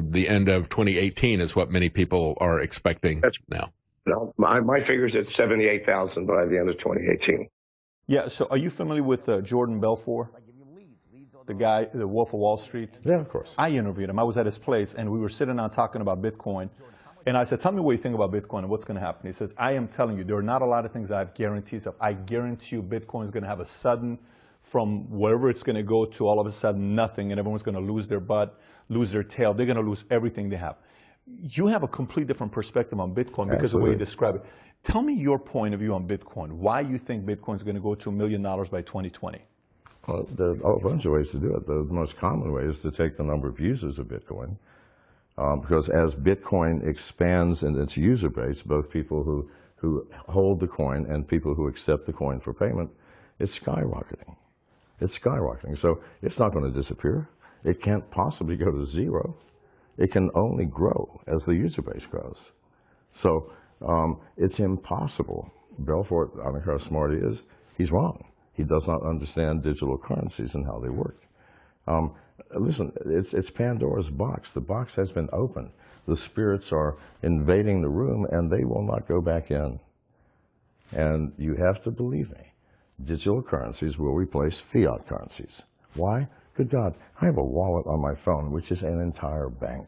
the end of 2018 is what many people are expecting now. No, my figure's at 78,000 by the end of 2018. Yeah, so are you familiar with Jordan Belfort? The guy, the Wolf of Wall Street? Yeah, of course. I interviewed him. I was at his place, and we were sitting down talking about Bitcoin. And I said, tell me what you think about Bitcoin and what's going to happen. He says, I am telling you, there are not a lot of things I have guarantees of. I guarantee you Bitcoin is going to have a sudden, from wherever it's going to go to all of a sudden nothing, and everyone's going to lose their butt, lose their tail. They're going to lose everything they have. You have a completely different perspective on Bitcoin because of the way you describe it. Tell me your point of view on Bitcoin. Why you think Bitcoin is going to go to $1 million by 2020? Well, there are a bunch of ways to do it. The most common way is to take the number of users of Bitcoin, because as Bitcoin expands in its user base, both people who hold the coin and people who accept the coin for payment, it's skyrocketing. It's skyrocketing. So it's not going to disappear. It can't possibly go to zero. It can only grow as the user base grows. So it's impossible. Belfort, I don't know how smart he is, he's wrong. He does not understand digital currencies and how they work. Listen, it's Pandora's box. The box has been opened. The spirits are invading the room and they will not go back in. And you have to believe me, digital currencies will replace fiat currencies. Why? Good God, I have a wallet on my phone, which is an entire bank.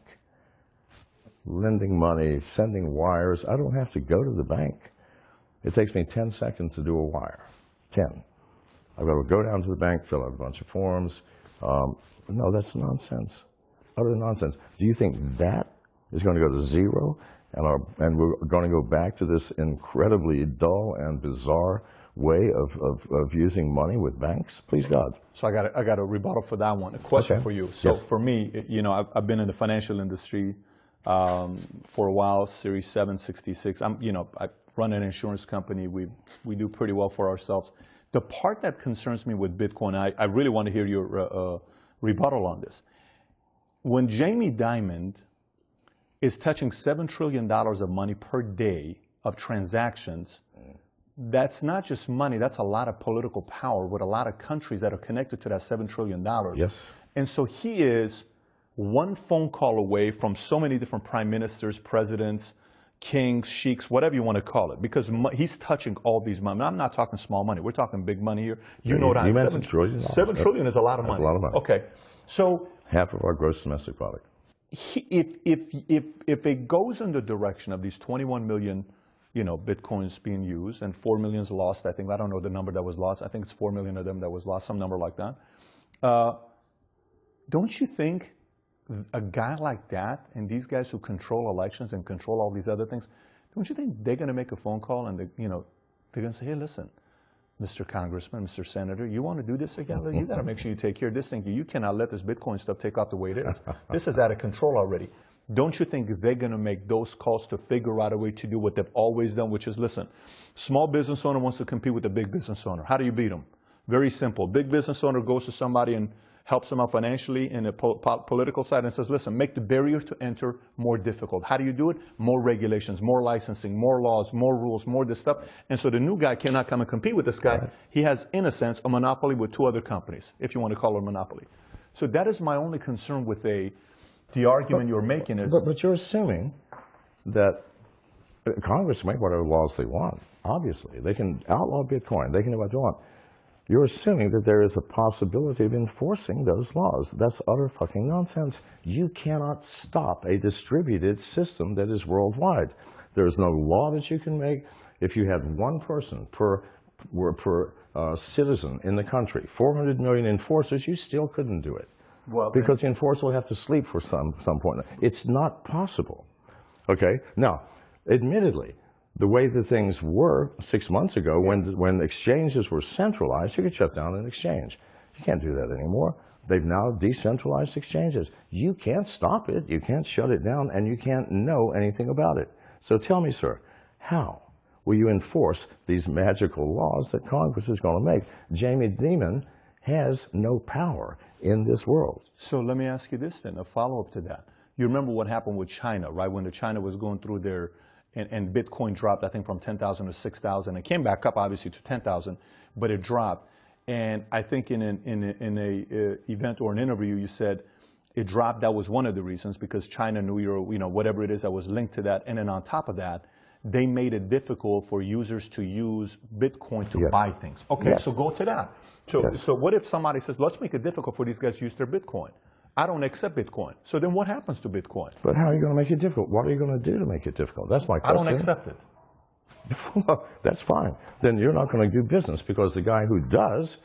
Lending money, sending wires, I don't have to go to the bank. It takes me 10 seconds to do a wire, 10. I've got to go down to the bank, fill out a bunch of forms. No, that's nonsense, utter nonsense. Do you think that is going to go to zero and we're going to go back to this incredibly dull and bizarre way of using money with banks? Please God. So I got a rebuttal for that one. A question for you. So Yes. for me, you know, I've been in the financial industry for a while. Series 766. I run an insurance company. We do pretty well for ourselves. The part that concerns me with Bitcoin, I really want to hear your rebuttal on this. When Jamie Dimon is touching $7 trillion of money per day of transactions, that's not just money, that's a lot of political power with a lot of countries that are connected to that $7 trillion. Yes. And so he is one phone call away from so many different prime ministers, presidents, kings, sheiks, whatever you want to call it, because he's touching all these money. I'm not talking small money. We're talking big money here. You know what You mentioned trillions. $7 trillion is a lot of money. That's a lot of money. Okay. So Half of our gross domestic product. if it goes in the direction of these 21 million, Bitcoins being used and 4 million lost, I don't know the number that was lost. I think it's 4 million of them that was lost, some number like that. Don't you think a guy like that and these guys who control elections and control all these other things, don't you think they're going to make a phone call and they're going to say, hey, listen, Mr. Congressman, Mr. Senator, you want to do this again? You got to make sure you take care of this thing. You cannot let this Bitcoin stuff take off the way it is. This is out of control already. Don't you think they're going to make those calls to figure out a way to do what they've always done, which is, listen, small business owner wants to compete with a big business owner. How do you beat them? Very simple. Big business owner goes to somebody and helps them out financially in the political side and says, listen, make the barrier to enter more difficult. How do you do it? More regulations, more licensing, more laws, more rules, more this stuff. And so the new guy cannot come and compete with this guy. Right. He has, in a sense, a monopoly with two other companies, if you want to call it a monopoly. So that is my only concern with the argument you're making is... But you're assuming that Congress can make whatever laws they want, obviously. They can outlaw Bitcoin. They can do what they want. You're assuming that there is a possibility of enforcing those laws. That's utter fucking nonsense. You cannot stop a distributed system that is worldwide. There is no law that you can make. If you had one person per citizen in the country, 400 million enforcers, you still couldn't do it. Well, because the enforcer will have to sleep for some point. It's not possible. Okay? Now, admittedly, the way that things were 6 months ago, when exchanges were centralized, you could shut down an exchange. You can't do that anymore. They've now decentralized exchanges. You can't stop it, you can't shut it down, and you can't know anything about it. So tell me, sir, how will you enforce these magical laws that Congress is going to make? Jamie Dimon has no power in this world. So let me ask you this then, a follow-up to that. You remember what happened with China, right? When China was going through their... And Bitcoin dropped, I think, from 10,000 to 6,000. It came back up, obviously, to 10,000, but it dropped. And I think in an event or an interview, you said it dropped. That was one of the reasons, because China knew whatever it is that was linked to that. And then on top of that, they made it difficult for users to use Bitcoin to buy things. Okay, so go to that. So what if somebody says, let's make it difficult for these guys to use their Bitcoin? I don't accept Bitcoin. So then what happens to Bitcoin? But how are you going to make it difficult? What are you going to do to make it difficult? That's my question. I don't accept it. Well, that's fine. Then you're not going to do business, because the guy who does,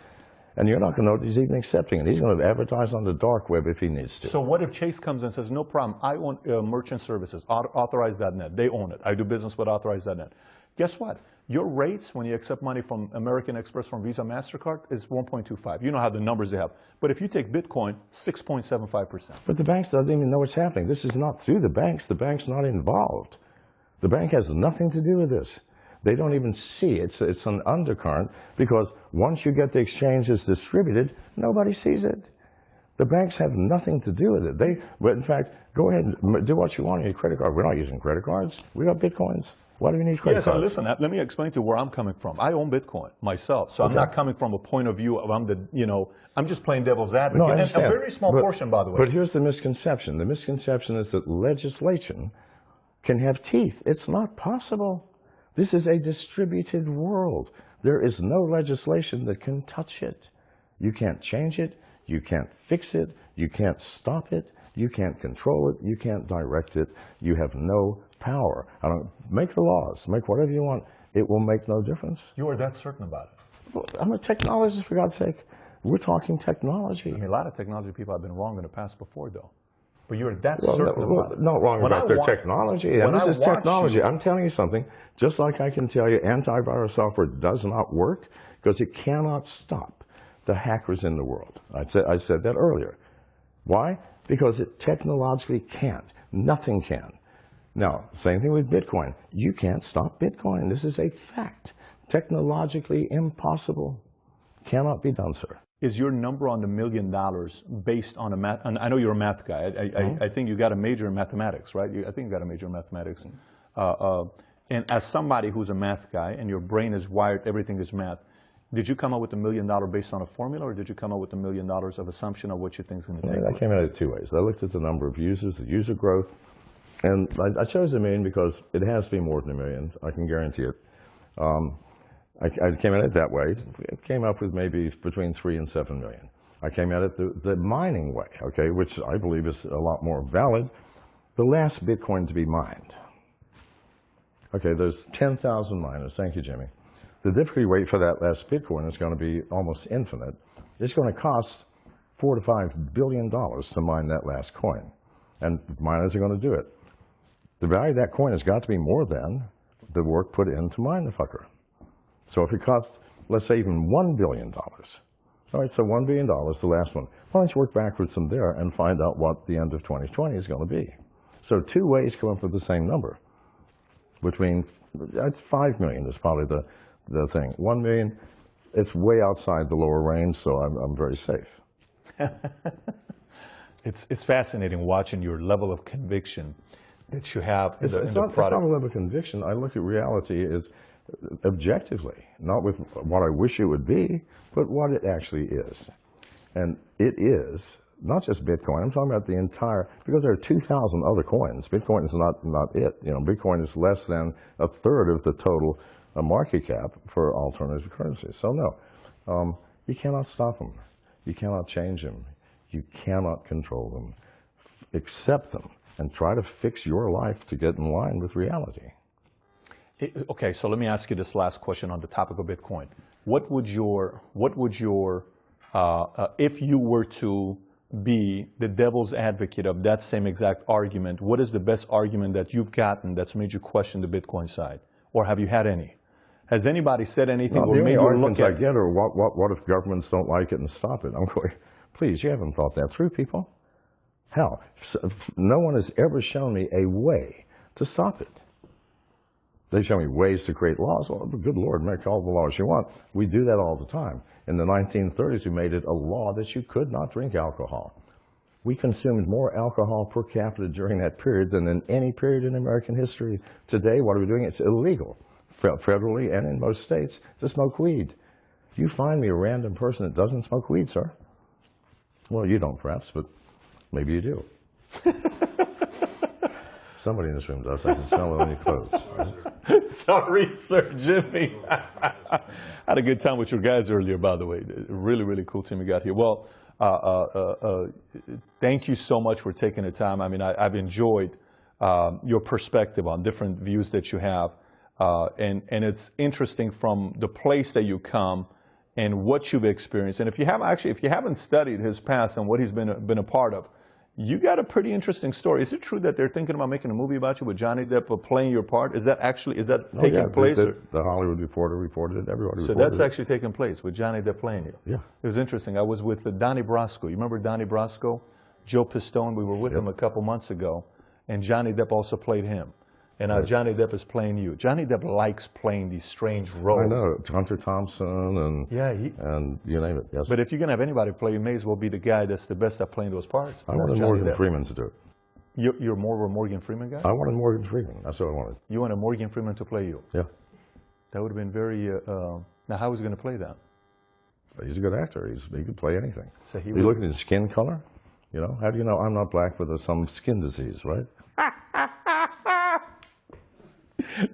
and you're not going to know that he's even accepting it. He's going to advertise on the dark web if he needs to. So what if Chase comes and says, no problem, I own merchant services, authorize.net. They own it. I do business with authorize.net. Guess what? Your rates when you accept money from American Express, from Visa, MasterCard is 1.25. You know how the numbers they have. But if you take Bitcoin, 6.75%. But the banks don't even know what's happening. This is not through the banks. The bank's not involved. The bank has nothing to do with this. They don't even see it. It's an undercurrent because once you get the exchanges distributed, nobody sees it. The banks have nothing to do with it. But in fact, go ahead and do what you want on your credit card. We're not using credit cards. We got Bitcoins. Why do we need credit cards? So listen, let me explain to you where I'm coming from. I own Bitcoin myself, so I'm not coming from a point of view of I'm just playing devil's advocate. No, I understand. And a very small portion, by the way. But here's the misconception. The misconception is that legislation can have teeth. It's not possible. This is a distributed world. There is no legislation that can touch it. You can't change it. You can't fix it. You can't stop it. You can't control it. You can't direct it. You have no power. I don't make the laws. Make whatever you want. It will make no difference. You are that certain about it? Well, I'm a technologist, for God's sake. We're talking technology. I mean, a lot of technology people have been wrong in the past before, though. But you're that certain about it. Not wrong about their technology. And this is technology. I'm telling you something. Just like I can tell you antivirus software does not work because it cannot stop the hackers in the world. I said that earlier. Why? Because it technologically can't. Nothing can. Now, same thing with Bitcoin. You can't stop Bitcoin. This is a fact. Technologically impossible. Cannot be done, sir. Is your number on the $1 million based on a math? And I know you're a math guy. I think you got a major in mathematics, right? I think you got a major in mathematics. And as somebody who's a math guy and your brain is wired, everything is math, did you come up with $1 million based on a formula, or did you come up with $1 million of assumption of what you think is going to take? I came at it two ways. I looked at the number of users, the user growth, and I chose $1 million because it has to be more than $1 million. I can guarantee it. I came at it that way. It came up with maybe between 3 and 7 million. I came at it the mining way, okay, which I believe is a lot more valid. The last Bitcoin to be mined. Okay, there's 10,000 miners. Thank you, Jimmy. The difficulty rate for that last Bitcoin is going to be almost infinite. It's going to cost $4 to $5 billion to mine that last coin, and miners are going to do it. The value of that coin has got to be more than the work put in to mine the fucker. So if it costs, let's say, even $1 billion, all right, so $1 billion, the last one. Why don't you work backwards from there and find out what the end of 2020 is going to be? So two ways come up with the same number. Between, that's 5 million is probably the thing. 1 million, it's way outside the lower range, so I'm very safe. It's fascinating watching your level of conviction that you have in the product. It's not a level of conviction. I look at reality as objectively, not with what I wish it would be, but what it actually is. And it is not just Bitcoin. I'm talking about the entire, because there are 2,000 other coins. Bitcoin is not it. You know, Bitcoin is less than a third of the total market cap for alternative currencies. So no, you cannot stop them. You cannot change them. You cannot control them. Accept them and try to fix your life to get in line with reality. Okay, so let me ask you this last question on the topic of Bitcoin. What would your if you were to be the devil's advocate of that same exact argument, what is the best argument that you've gotten that's made you question the Bitcoin side? Or have you had any? Has anybody said anything or made you look at it? I get are what if governments don't like it and stop it? I'm going, please, you haven't thought that through, people. Hell, no one has ever shown me a way to stop it. They show me ways to create laws. Well, good Lord, make all the laws you want. We do that all the time. In the 1930s, we made it a law that you could not drink alcohol. We consumed more alcohol per capita during that period than in any period in American history. Today, what are we doing? It's illegal, federally and in most states, to smoke weed. You find me a random person that doesn't smoke weed, sir? Well, you don't, perhaps, but maybe you do. Somebody in this room does. I can smell it on your clothes. Right? Sorry, Sir Jimmy. I had a good time with your guys earlier, by the way. Really, really cool team you got here. Well, thank you so much for taking the time. I mean, I've enjoyed your perspective on different views that you have. And it's interesting from the place that you come and what you've experienced. And if you haven't studied his past and what he's been a part of, You got a pretty interesting story. Is it true that they're thinking about making a movie about you with Johnny Depp playing your part? Is that taking place? The Hollywood Reporter reported it. Everybody so reported that's actually taking place with Johnny Depp playing you. Yeah. It was interesting. I was with Donnie Brasco. You remember Donnie Brasco? Joe Pistone. We were with him a couple months ago, and Johnny Depp also played him. And now Johnny Depp is playing you. Johnny Depp likes playing these strange roles. I know. Hunter Thompson and and you name it. Yes. But if you're going to have anybody play, you may as well be the guy that's the best at playing those parts. I wanted Morgan Freeman to do it. You're more of a Morgan Freeman guy? I wanted Morgan Freeman. That's what I wanted. You wanted Morgan Freeman to play you? Yeah. That would have been very... now, how was he going to play that? He's a good actor. He could play anything. So you look at his skin color, you know, how do you know I'm not black with some skin disease, right?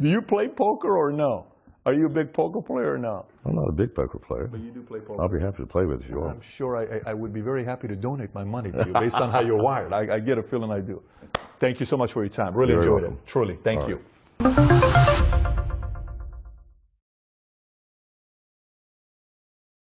Do you play poker or no? Are you a big poker player or no? I'm not a big poker player. But you do play poker. I'll be happy to play with you. I'm sure I would be very happy to donate my money to you based on how you're wired. I get a feeling I do. Thank you so much for your time. Really enjoyed it. Truly. Thank you.